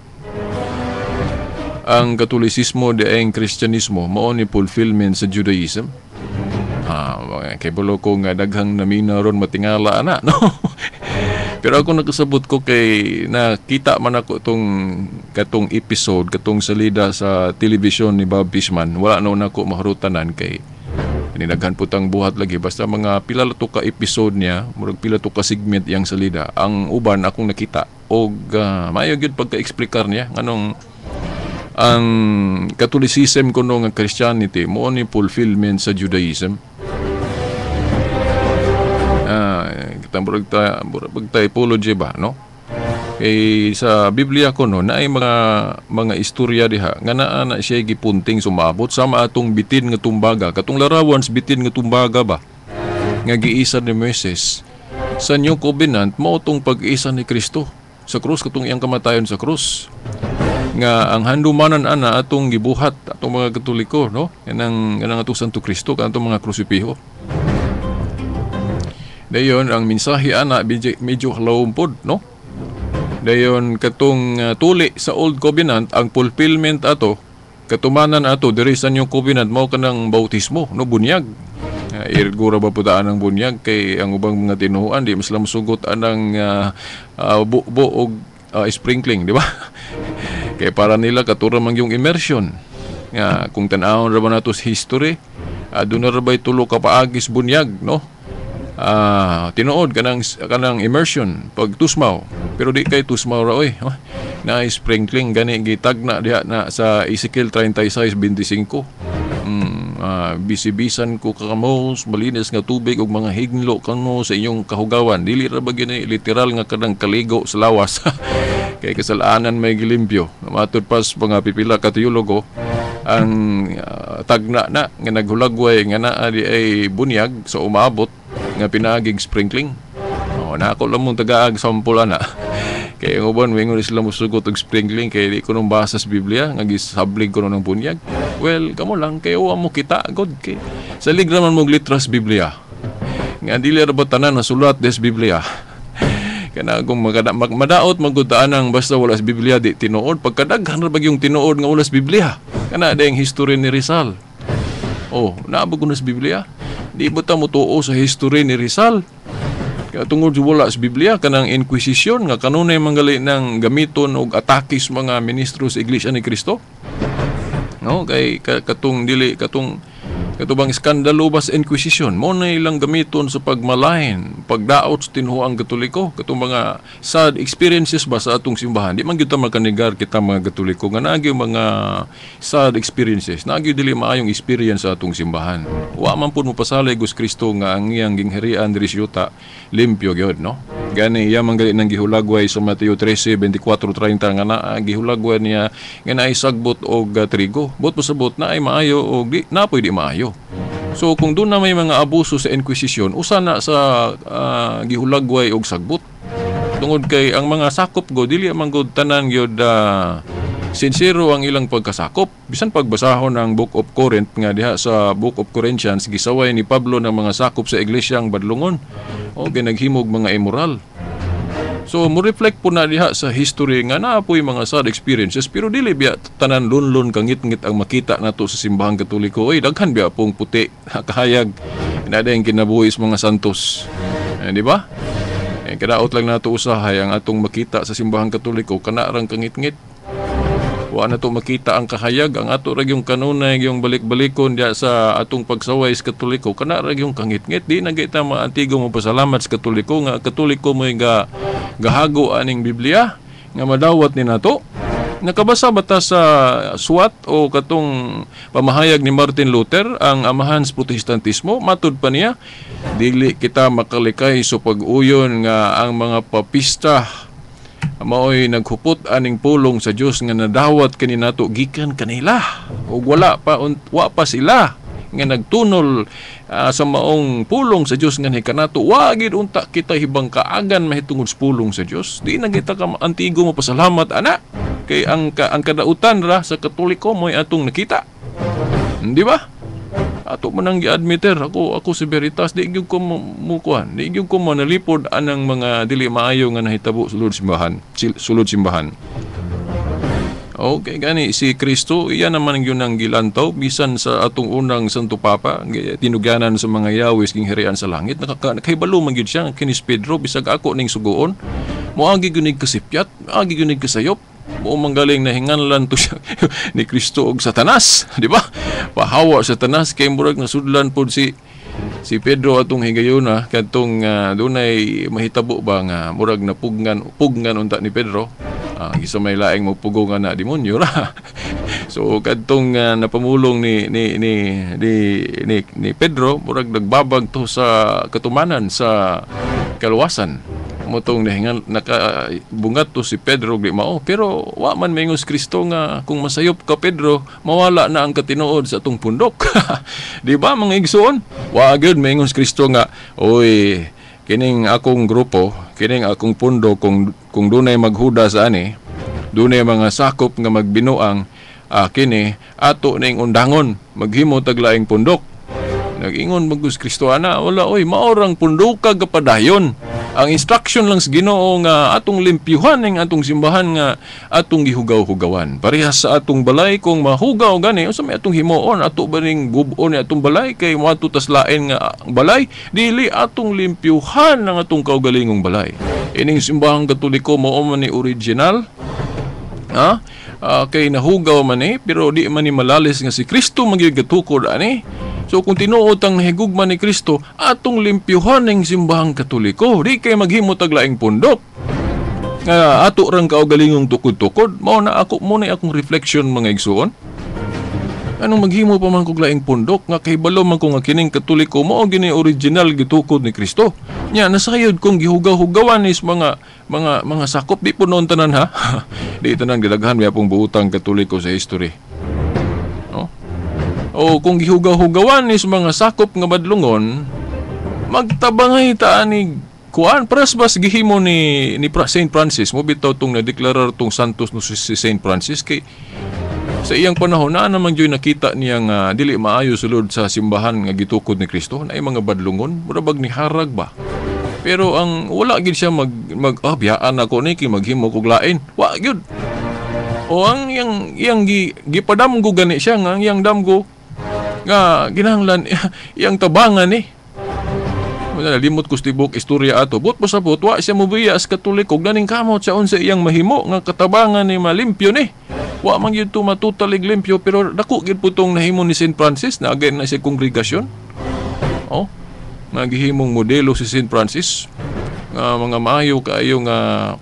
ang Katolisismo de ang Kristyanismo mao ni fulfillment sa Judaism. Kay balo ko nga daghang namina ron matingala ana, no. Pero ako nakasabot ko kay nakita man ako katong episode, katong salida sa television ni Bob Fishman. Wala na ako maharutanan kay ninaghan putang buhat lagi. Basta mga pila to ka episode niya, murag pila to ka segment yang salida. Ang uban akong nakita og maayo gyud pagka-explicar niya nganong ang Catholicism kuno nga Christianity mo ni fulfillment sa Judaism. Murag typology ba, no? Kay sa Biblia ko no naay mga istorya diha nga naa na siya gipunting sumabot sama atong bitin nga tumbaga, katong larawan sa bitin nga tumbaga ba nga giisa ni Moises sa New Covenant mao tong pag-isa ni Kristo sa krus, katong iyang kamatayon sa krus nga ang handumanan ana atong gibuhat atong mga Katoliko, no? Kanang atong Santo Kristo kanang mga krusipiho. Dayon ang mensahe ana medyo halawmpod, no? Dayon katong tuli sa Old Covenant ang fulfillment ato katumanan ato diri sa New Covenant mao kanang bautismo, no, bunyag. Irgura ba putaan ang bunyag kay ang ubang mga tinuhuan di mas lamsugot anang buo og sprinkling, di ba? Kay para nila katura man yung immersion. Nga kung tan-awon ra ba nato sa history, doon na ra ba'y tulo ka paagis bunyag, no? Tinuod kanang immersion pag tusmaw, pero di kay tusmaw ra oy, oh, na sprinkling gani gitagna diha na sa Ezekiel 36:25. Bisibisan ko kamo malinis nga tubig ug mga higlo kamo sa inyong kahugawan, dili ra ba gini literal nga kanang kaligo sa lawas. Kay kasalanan may gilimpyo. Matod pas mga pipila ka teologo ang tagna na nga naghulagway nga naa di ay bunyag sa umabot nga pinaagig sprinkling. Na ako lang mong tagaag sampula na. Kaya ang uban, mingon sila musugot og sprinkling kaya di ko nung basa sa Biblia nga gisablig ko ng bunyag. Well, kamo lang kay uwa mo kita god kay sa ligra man mong litras Biblia. Nga dili ra ba tanan nasulat des Biblia. Kana kung madaot magudaan ang basta wala sa Biblia di tinuod pagkadaghan ra bag yung tinuod nga wala sa Biblia. Kana dayang history ni Rizal. Oh, naabog na sa Biblia. Di ba ta mo tuo sa history ni Rizal? Kaya tungod wala sa Biblia kanang Inquisition nga kanunay manggali ng gamiton og atakis mga ministro sa Iglesia ni Cristo. No, kay katong katubang iskandalo ba sa Inquisition mo na ilang gamiton sa pagmalain, pagdaot sa tinuoang Katoliko, katong mga sad experiences ba sa atong simbahan. Di man gyud ta makanigar kita mga Katoliko nga naagi mga sad experiences, naagi dili maayong experience sa atong simbahan. Wa man pud mo pasalay Gus Kristo nga ang iyang gingharian diri sa yuta limpyo gyud, no? Gani iya manggali nang gihulagway sa Mateo 13:24-30 nga naa gihulagway niya nga naay sagbot og trigo. Bot mo sabot na ay maayo og di napoy di maayo. So kung doon na may mga abuso sa Inquisition, usa na sa gihulagway og sagbot. Tungod kay ang mga sakop go dili man gud tanan gyud sincero ang ilang pagkasakop. Bisan pagbasahon ang Book of Corinth nga diha sa Book of Corinthians gisaway ni Pablo ng mga sakop sa iglesyang badlungon o ginaghimog mga immoral. So mo reflect po na diha sa history nga naapoy mga sad experiences pero dili biya tanan lunlon kangit-ngit ang makita nato sa simbahang Katoliko. Oy daghan biya pong puti kahayag inadayang kinabuhi sa mga santos. Di ba? Kadaot lang nato usahay ang atong makita sa simbahang Katoliko kana rang kangit-ngit. Wa na to makita ang kahayag ang ato ra yung kanunay yung balik-balikon diya sa atong pagsaway sa Katoliko kana ra yung kangit-ngit di na kita maantigo mo pasalamat sa Katoliko nga Katoliko mo gahago aning Biblia nga madawat ni nato. Nakabasa ba ta sa suwat o katong pamahayag ni Martin Luther ang amahan sa Protestantismo? Matud pa niya dili kita makalikay sa pag-uyon nga ang mga papista maoy naghupot aning pulong sa Dios nga nadawat kani nato gikan kanila ug wa pa sila nga nagtunol sa maong pulong sa Dios nga kanato wa gid unta kita hibang kaagan mahitungod sa pulong sa Dios. Di na kita ka antigo mo pasalamat ana kay ang kadautan ra sa Katoliko mo'y atong nakita. Di ba? Ato man ang gi-admiter ako si Veritas di gyud ko mukuan di gyud ko manalipod anang mga dili maayo nga nahitabo sulod simbahan. Okay, gani si Kristo iya naman gyud ang gilantaw bisan sa atong unang Santo Papa tinugyanan sa mga yawis king harian sa langit nakahibalo man gyud siya kinis Pedro bisag ako ning sugoon moagi gyud kasipyat moagi gyud kasayop mo manggaling na hinganlan to siya ni Kristo og Satanas, di ba? Pahawa Satanas kay murag nasudlan pod si Pedro atong higayuna kadtong dunay mahitabo ba nga murag pugnan unta ni Pedro. Isa may laing magpugo nga na demonyo ra. So kadtong napamulong ni Pedro murag nagbabag to sa katumanan sa kaluwasan. Motong nahingan nakabungat to si Pedro di mao pero wa man mingos Kristo nga kung masayop ka Pedro mawala na ang katinuod sa atong pundok. Di ba mga igsoon? Wa gyud mingos Kristo nga oy kining akong grupo kining akong pundok kung dunay maghuda sa ani dunay mga sakop nga magbinuang kini ato ning undangon maghimo taglaing pundok. Nag-ingon bagus Kristoana, wala oy, maorang punduka kapadayon. Ang instruction lang sa Ginoo nga atong limpyuhan ang atong simbahan nga atong gihugaw-hugawan. Parehas sa atong balay kung mahugaw gani unsa may atong himuon ato ba ning bub-on ni atong balay kay moadto tas lain nga ang balay dili atong limpyuhan ang atong kaugalingong balay. Ining simbahang Katoliko mao man ni original. Kay nahugaw man pero di man ni malalis nga si Kristo magigatukod ani. So kung tinuod ang nahigugma ni Kristo, atong limpyuhan ng simbahang Katoliko, di kay maghimo taglaing pundok. Ato rang kaugalingong tukod-tukod, mao na ako muna akong reflection mga igsuon. Anong maghimo pa man kog laing pundok nga kahibalo man ko nga kining Katoliko mao gini original gitukod ni Kristo. Nya nasayod kong gihugaw-hugawan is mga sakop di po noon tanan ha. Di tanan gidaghan may pong buutang Katoliko sa history. O kung gihugaw-hugawan is mga sakop nga badlungon, magtabangay ta ni kuan prasbas gihimo ni Saint Francis mo bitaw tong nadeklarar tong santos no si Saint Francis kay sa iyang panahon na naman joy nakita niya nga dili maayo sulod sa simbahan nga gitukod ni Kristo na mga badlungon murabag ni harag ba. Pero ang wala gid siya biyaan ako ni kay maghimo kog lain. Wa gyud. O ang yang gipadamgo gani siya nga yang damgo nga ginahanglan iyang tabangan limot ko stibok istorya ato but pasabot wa siya mobiyas Katoliko ganing kamot sa unsa iyang mahimo nga katabangan ni malimpyo ni wa man gyud to matutalig limpyo pero dako gyud putong nahimo ni Saint Francis na again na siya kongregasyon nagihimong modelo si Saint Francis nga mga maayo kaayo nga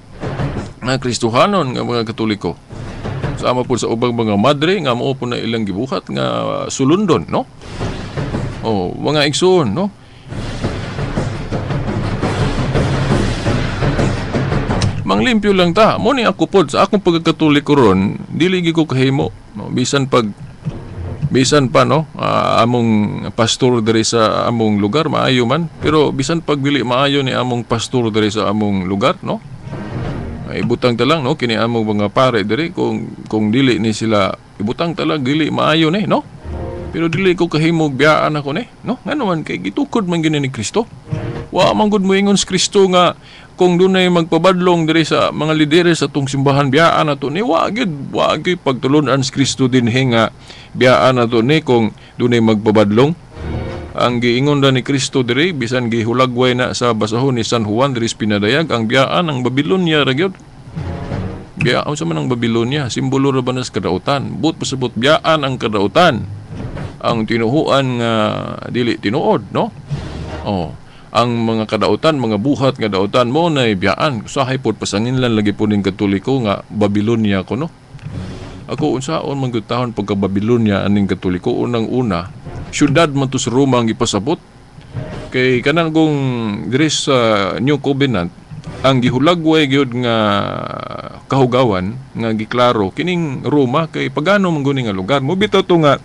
Kristohanon nga mga Katoliko. Sama po sa ubang mga madre nga mao po na ilang gibuhat nga sulundon, no? Mga igsoon, no? Manglimpyo lang ta. Mo ni ako pod sa akong pagkakatoliko ron, dili gi ko kahimo, no? Bisan pa no, among pastor diri sa among lugar maayo man, pero bisan pag dili maayo ni among pastor diri sa among lugar, no? Ibutang talang no kini among mga pare diri kung dili ni sila ibutang talang dili maayo ni no pero dili ko kahimog biyaan ako ni no ngano man kay gitukod man gini ni Kristo wa man gud moingon si Kristo nga kung dunay magpabadlong diri sa mga lideres sa atong simbahan biyaan nato ni wa gid pagtulunan si Kristo dinhi nga biyaan nato ni kung dunay magpabadlong. Ang giingon ni Kristo diri bisan gihulagway na sa basahon ni San Juan diri pinadayag ang biyaan ang Babilonia ra gyud. Biyaan sa man ang Babilonia, simbolo ra ba nas kadautan. But pasabot biyaan ang kadautan. Ang tinuhuan nga dili tinuod, no? Ang mga kadautan, mga buhat nga dautan mo na biyaan. Usahay pod pasanginlan lagi po ning Katoliko nga Babilonia ko no. Ako unsaon man gyud tahon pagka Babilonia aning Katoliko unang-una syudad man to sa Roma ang ipasabot kay kanang kung diri sa New Covenant ang gihulagway gyud nga kahugawan nga giklaro kining Roma kay pagano man guni nga lugar mo bitaw to nga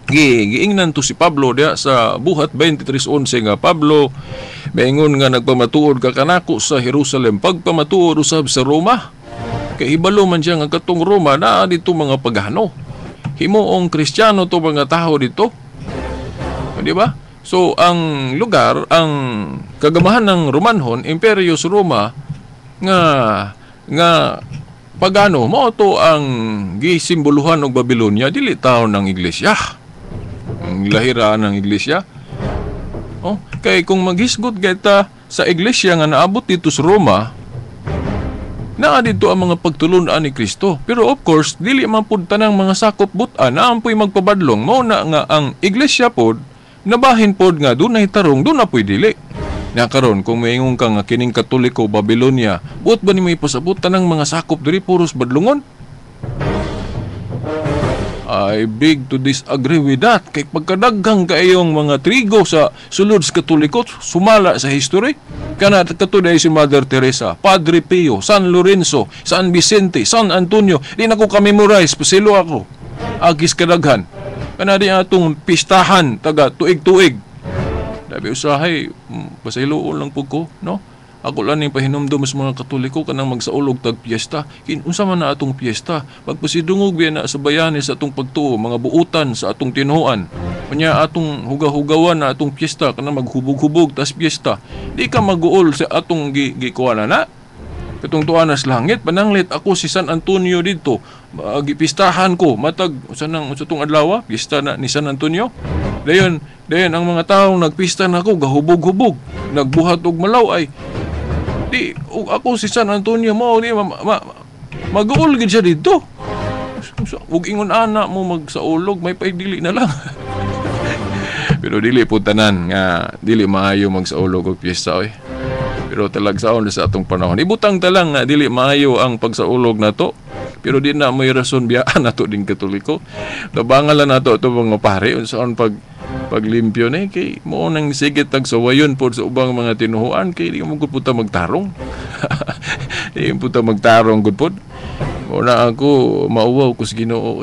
giingnan to si Pablo diha sa buhat 23:11 nga Pablo maingon nga nagpamatuod ka kanako sa Jerusalem pagpamatuod usab sa Roma kay hibalo man siya nga katong Roma naa dito mga pagano himuong Kristiyano to mga tao dito. Di ba? So, ang lugar, ang kagamahan ng Romanhon, Imperyo sa Roma, nga pagano, mo to ang gisimboluhan ng Babilonia, dili taon ng iglesia. Ang lahiraan ng iglesia. Kaya kung maghisgot kita sa iglesia nga naabot dito sa Roma, naa dito ang mga pagtulunan ni Kristo. Pero of course, dili man pud tanang mga sakop butan, naampoy magpabadlong, mao na nga ang iglesia pod, nabahin pod nga dunay tarong doon na po'y dili. Nakaroon kung mayingon ka nga kining Katoliko Babilonia, buot ba ni may pasabot tanang mga sakop diri puros badlungon? I beg to disagree with that. Kay pagkadaghang kaayong mga trigo sa sulod sa Katoliko sumala sa history. Kana katuday si Mother Teresa, Padre Pio, San Lorenzo, San Vicente, San Antonio. Di na ko ka-memorize, pasilo ako. Agis kadaghan. Kana di atong pistahan taga tuig-tuig. Dabi usahay, pasiloon lang po ko, no? Ako lang ning pahinumdum sa mga Katoliko kanang magsaulog tag piyesta. Unsa man na atong piyesta? Magpasidungog biya na sa bayani sa atong pagtuo, mga buutan sa atong tinuoan. Unya atong hugaw-hugawan na atong piyesta kanang maghubog-hubog tas piyesta. Di ka maguol sa atong gikuana na. Katong tuwa na sa langit, pananglit ako si San Antonio dito. Gipistahan ko, matag, sa itong adlaw, pista na ni San Antonio. Dayon ang mga taong nagpista na ako, gahubog-hubog, nagbuhat og malaw ay, di, ako si San Antonio mo, di, mag-uol gid siya dito. Huwag ingon ana mo magsaulog, may paidili na lang. Pero dili po tanan nga, dili maayo magsaulog og piyesta, oy. Pero talagsaon sa atong panahon. Ibutang talang nga dili maayo ang pagsaulog nato. Pero di na may rason biyaan nato din Katoliko. Tabangalan nato ito mga pare unsaon paglimpyo na kay mo nang sigit tagsawayon po sa ubang mga tinuhuan kay di mo gud puta magtarong. Di mo puta magtarong gud pod. Una ako mauwaw ko sa Ginoo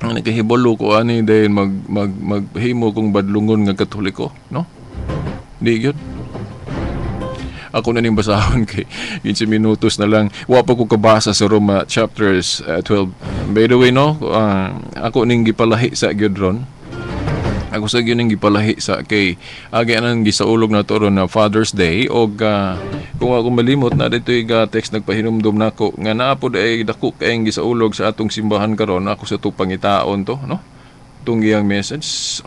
Ang nakahibalo ko ani dahil maghimo kong badlungon nga Katoliko, no? Di gyud. Ako na ning basahon kay 15 minutos na lang. Wa pa ko kabasa sa Roma chapters 12. By the way, no, ako ning gipalahi sa gyudron. Ako sa gyud ning gipalahi sa kay agi anang gisaulog na to na Father's Day og kung ako malimot na ditoy text nagpahinumdum nako nga naapod ay dako kayong gisaulog sa atong simbahan karon ako sa to pangitaon to, no? Tung giyang message.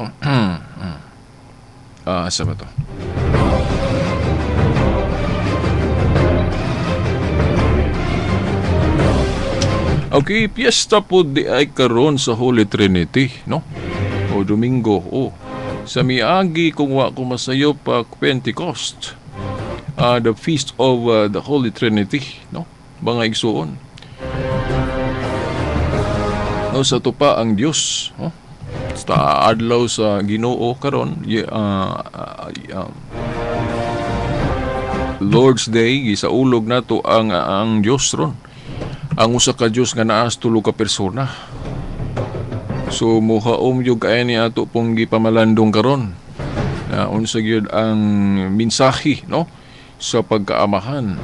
Asa ba to? Okay, piyesta po di ay karon sa Holy Trinity, no? O Domingo, sa miagi kung wa ko masayo pa Pentecost, the Feast of the Holy Trinity, no? Mga igsuon. No, sa tupa ang Dios, no? Sa adlaw sa Ginoo karon, Lord's Day, gisaulog nato ang Dios ron. Ang usa ka Dios nga naas tulo ka persona. So muhaom yung kaya ni ato pong gipamalandong karon na unsa gyud ang mensahe, no, sa pagkaamahan.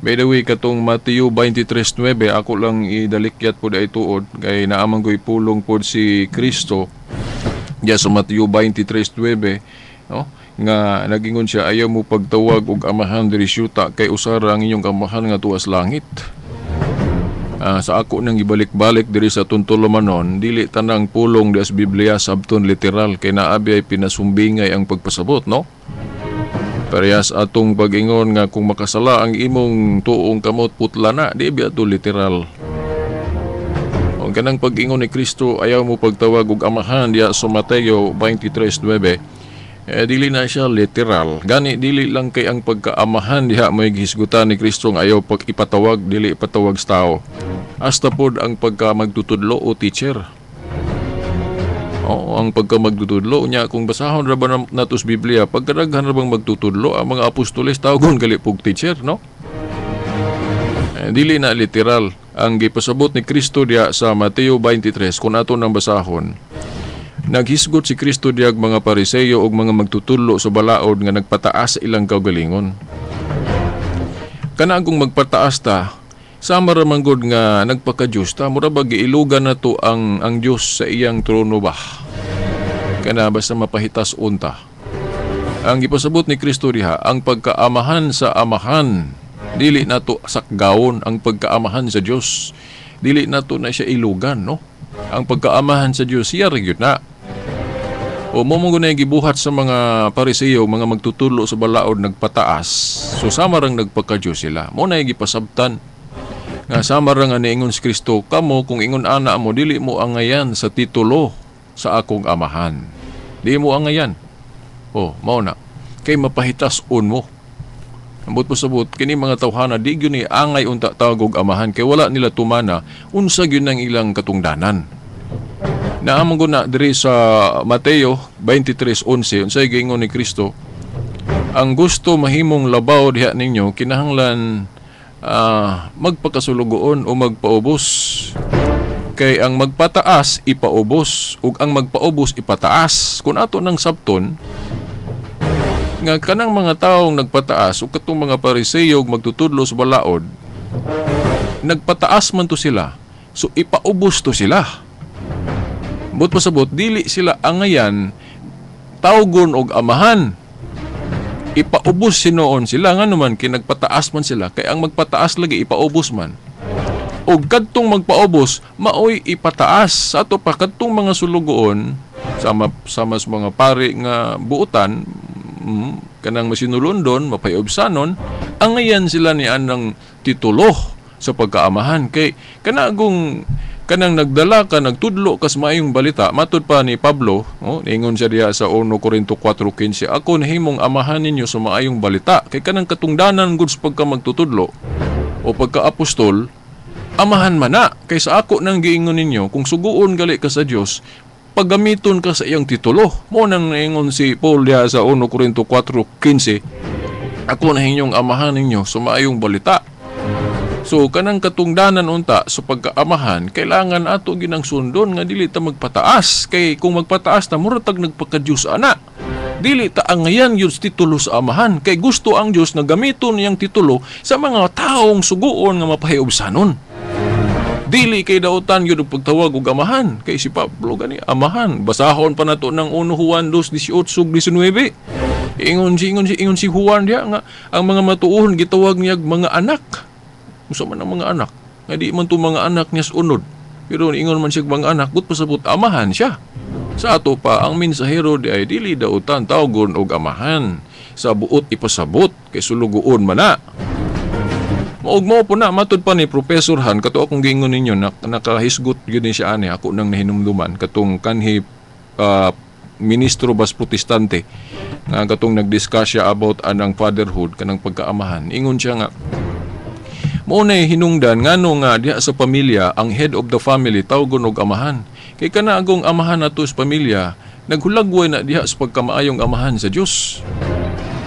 By the way, katong Mateo 23:9 ako lang idalikyat po dai tuod kay naamang ko ipulong pod si Kristo diya sa Mateo 23:9, no, nga nagingon siya ayaw mo pagtawag og amahan diri syuta kay usara ang inyong amahan nga tuwas langit. Sa ako nang ibalik-balik diri sa tuntulumanon dili tanang pulong di sa Biblia sabton literal kay naabi ay pinasumbingay ang pagpasabot, no? Parehas atong pag-ingon nga kung makasala ang imong tuong kamot putla na di biya to literal. Ang kanang pag-ingon ni Kristo ayaw mo pagtawag og amahan diya sa Mateo 23:9 dili na siya literal. Gani dili lang kay ang pagkaamahan diha may gihisgutan ni Kristo nga ayaw pag ipatawag dili ipatawag sa tao. Hasta pod ang pagka magtutudlo o teacher. Ang pagka magtutudlo nya kung basahon ra ba nato sa Biblia pagkadaghan ra bang magtutudlo ang mga apostoles tawgon gali pug teacher, no? Dili na literal ang gipasabot ni Kristo diha sa Mateo 23 kung ato nang basahon. Naghisgot si Kristo diag mga Pariseyo og mga magtutudlo sa balaod nga nagpataas sa ilang kaugalingon. Kana kung magpataas ta, sama ra man gud nga nagpaka-Dios ta, mura ba giilugan nato ang Dios sa iyang trono ba? Kana basta mapahitas unta. Ang gipasabot ni Kristo diha, ang pagkaamahan sa amahan, dili nato sakgawon ang pagkaamahan sa Dios. Dili nato na siya ilugan, no? Ang pagkaamahan sa Dios siya ra gyud na. O mo mong gunay gibuhat sa mga Pariseyo, mga magtutulo sa balaod nagpataas. So sama rang nagpaka-Dios sila. Mo na gipasabtan nga sama ra nga niingon si Kristo, kamo kung ingon ana mo dili mo angayan sa titulo sa akong amahan. Di mo angayan. Mao na. Kay mapahitas-on mo. Ambot po sabot kini mga tawhana di gyud ni angay unta tawag og amahan kay wala nila tumana unsa gyud ang ilang katungdanan. Naamang ko na diri sa Mateo 23:11 unsay giingon ni Kristo, ang gusto mahimong labaw diha ninyo kinahanglan magpakasulugoon o magpaubos. Kay ang magpataas ipaubos ug ang magpaubos ipataas. Kung ato nang sabton nga kanang mga taong nagpataas o katong mga Pariseo magtutudlo sa balaod, nagpataas man to sila, so ipaubos to sila. But pasabot, dili sila angayan tawgon og amahan. Ipaubos sinoon sila nga naman kinagpataas man sila, kay ang magpataas lagi ipaubos man. Og kadtong magpaubos maoy ipataas sa ato pa kadtong mga sulugoon sama sa mga pari nga buutan, kanang masinulundon mapayobsanon, angayan sila ni anang titulo sa pagkaamahan. Kay kanang nagdala ka, nagtudlo kas maayong balita, matud pa ni Pablo, ingon siya diha sa 1 Corinto 4:15, ako nahimong amahan ninyo sa maayong balita. Kay kanang katungdanan gud sa pagka magtutudlo o pagka-apostol, amahan man na. Kaysa ako nang giingon ninyo, kung suguon gali ka sa Dios, paggamiton ka sa iyang titulo. Mo nang naingon si Paul diha sa 1 Corinto 4:15, ako na inyong amahan ninyo sa maayong balita. So kanang katungdanan unta sa pagkaamahan, kailangan ato ginang sundon nga dili ta magpataas. Kay kung magpataas ta muratag nagpaka-Dios ana. Dili ta angayan yung titulo sa amahan. Kay gusto ang Dios nga gamiton niyang titulo sa mga taong suguon nga mapahiubsanon. Dili kay dautan yun ang pagtawag og amahan. Kay si Pablo gani amahan. Basahon pa nato ng 1 Juan 2:18-19. Ingon si Juan diya nga ang mga matuohon gitawag niya mga anak. Usa man ang mga anak. Nga di man to mga anak niya sa unod. Pero ingon man siya mga anak, but pasabot amahan siya. Sa ato pa ang mensahero di ay dili dautan tawgon og amahan. Sa buot ipasabot kay sulugoon man na. Maugmo po na, matud pa ni Professor Han, kato akong giingon ninyo, nakahisgot yun siya ani, ako nang nahinumduman, katong kanhi ministro bas protestante, nga katong nagdiscuss siya about anang fatherhood, kanang pagkaamahan. Ingon siya nga, maunay hinungdan, ngano nga diha sa pamilya, ang head of the family, tawgon og amahan. Kay kana agong amahan nato sa pamilya, naghulagway na diha sa pagkamaayong amahan sa Dios.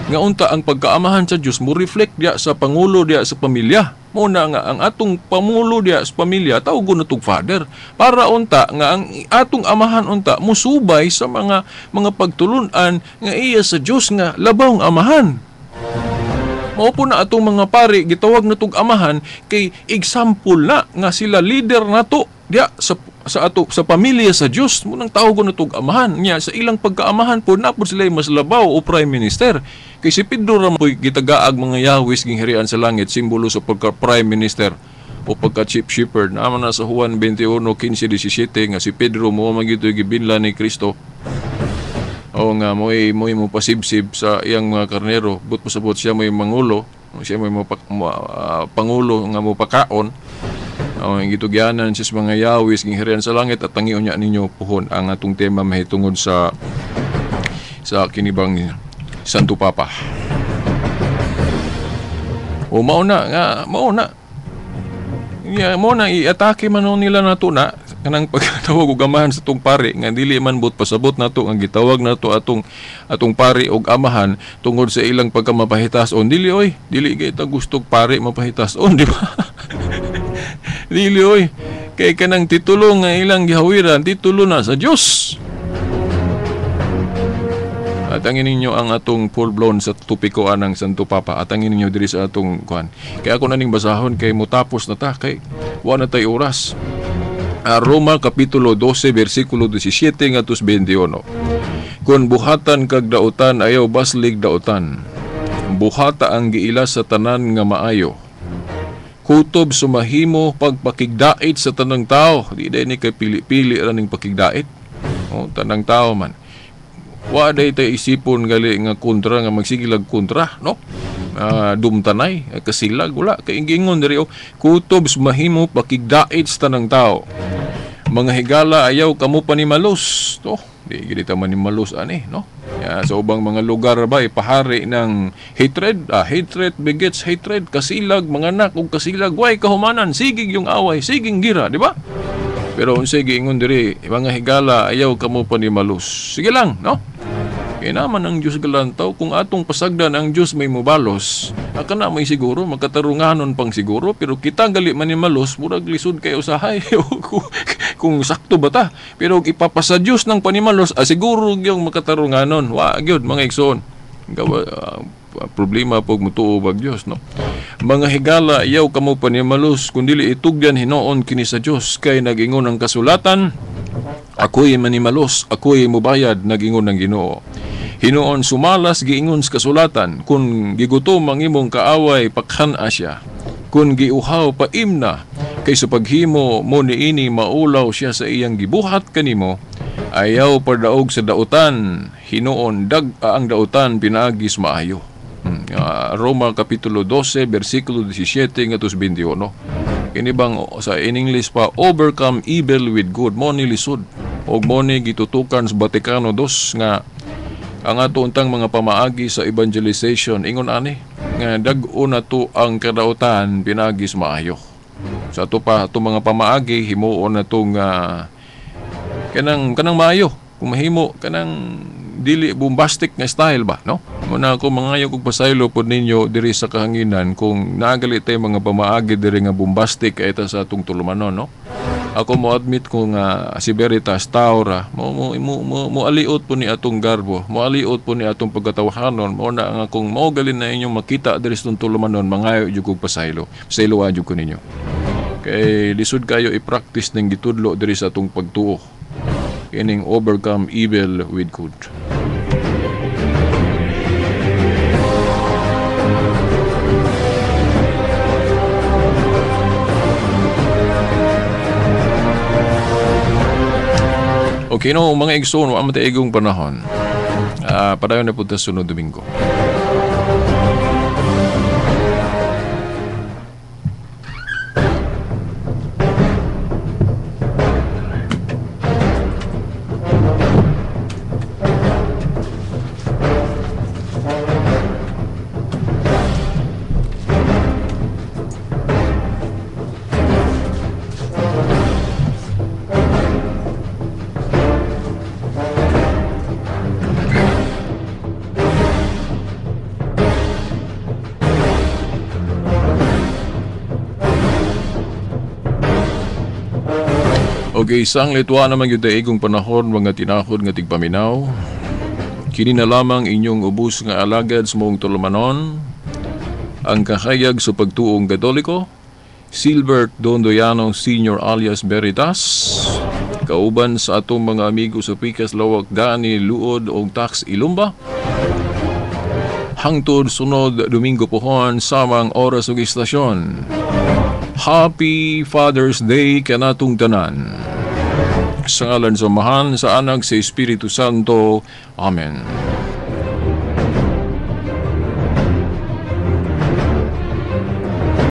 Nga unta ang pagkaamahan sa Dios mo reflect diya sa pangulo diya sa pamilya. Muna nga ang atong pamulo diya sa pamilya tawgon natong father. Para unta nga ang atong amahan unta musubay sa mga pagtulunan nga iya sa Dios nga labawng amahan. Mao po na atong mga pari gitawag natong amahan kay example na nga sila leader nato diya sa pamilya sa Dios. Munang tawgon natong amahan niya sa ilang pagkaamahan po na po sila mas labaw o prime minister. Kay si Pedro Ramoy gitagaag mga Yahweh gingharian sa langit, simbolo sa pagka-prime minister o pagka-chief shepherd. Naman na sa Juan 21:15-17 nga si Pedro mo magito gibinla ni Kristo. O nga mo'y mo pasibsib sa iyang mga karnero. But pasabot siya mo'y mangulo, siya mo'y pangulo nga mo pakaon. Ang gitugyanan sa mga Yahweh gingharian sa langit at tangion niya ninyo puhon ang atong tema mahitungod sa kinibang Santo Papa. O mauna. Yeah, mauna i-atake man nila nato na kanang pagtawag og amahan sa tong pari nga dili man but pasabot nato ang gitawag nato atong pari og amahan tungod sa ilang pagkamapahitas-on. Dili kay ta gustog pari mapahitas-on, di ba? Dili kay kanang titulo nga ilang gihawiran titulo na sa Dios. Atangin ninyo ang atong full-blown sa tupiko anang Santo Papa. Atangin ninyo diri sa atong kuan. Kaya ako naning basahon kay mutapos na ta kay wala na tay oras. Roma kapitulo 12 bersikulo 17 ngadto 21. Kun buhatan kag dautan ayaw baslig dautan. Buhata ang giila sa tanan nga maayo. Kutob sumahimo pagpakigdait sa tanang tao. Di day ni kay pili-pili ra ning pakigdait. Tanang tao man. Wa day tay isipon gali nga kontra nga magsigilag kontra, no? Dumtanay kasilag wala kay ingon diri kutob mahimo pakigdait sa tanang tao. Mga higala ayaw kamo panimalos, to. Di gid ta manimalos ani, no? Sa ubang mga lugar ba ipahari ng hatred, hatred begets hatred, kasilag mga anak ug kasilag way kahumanan, sigig yung away, siging gira, di ba? Pero unsay giingon diri, mga higala ayaw kamo panimalos. Sige lang, no? Kaya naman ang Diyos galantaw, kung atong pasagdan ang Diyos may mubalos, aka na may siguro, magkatarunganon pang siguro, pero kita gali manimalos, murag lisod kayo usahay, kung sakto ba ta? Pero ipapasa Diyos ng panimalos, siguro yung magkatarunganon, wa gyud mga igsoon. Problema pog mutuo bag Dios, no? Mga higala, iyaw kamo panimalos, kundili itugyan hinoon kini sa Dios, kay nagingon ang kasulatan, ako'y manimalos, ako'y mubayad, nagingon ng Ginoo. Hinoon sumalas giingon sa kasulatan, kung gigutom ang imong kaaway, pakhan asya. Kung giuhaw paimna, kay sa paghimo mo niini maulaw siya sa iyang gibuhat kanimo, ayaw pardaog sa dautan, hinoon ang dautan pinagis maayo. Roma Kapitulo 12, versikulo 17 ngatos 21. Kini bang sa in English pa, overcome evil with good, mo ni lisod. O mo ni gitutukan sa Vaticano II nga ang ato untang mga pamaagi sa evangelization, ingon ani, nga dag-o na to ang kadautan pinagis maayo. Sa ato pa, ato mga pamaagi, himuon na to nga kanang maayo. Kung mahimo, kanang dili bombastic nga style ba, no? Muna ako mangayo kong pasaylo po ninyo diri sa kahanginan kung nagalit tayo mga pamaagi diri nga bombastic kay ita sa atong tulumanon, no? Ako mo admit ko nga si Veritas Taura mo aliot po ni atong garbo, mo aliot po ni atong pagkatawahanon, mo na nga kung mao galin na inyong makita diri sa tulumanon, mangayo jud kog pasaylo. Pasaylo adyo ko ninyo. Kay lisod kayo i-practice ning gitudlo diri sa atong pagtuo. Kining overcome evil with good. Okay, no, mga igsoon, ang mataigong panahon. Padayon na po ta sunod Domingo. Okay, isang litwa naman yung daigong panahon, mga tinahod nga tigpaminaw. Kini na lamang inyong ubus nga alagad sa mong tulumanon, ang kahayag sa pagtuong Katoliko, Silbert Dondoyano Sr. alias Veritas, kauban sa atong mga amigo sa Pikas Lawak Dani Luod o Tax Ilumba. Hangtod sunod Domingo pohon samang oras ug istasyon. Happy Father's Day kanatong tanan. Sa ngalan sa Amahan, sa Anak, sa Espiritu Santo. Amen.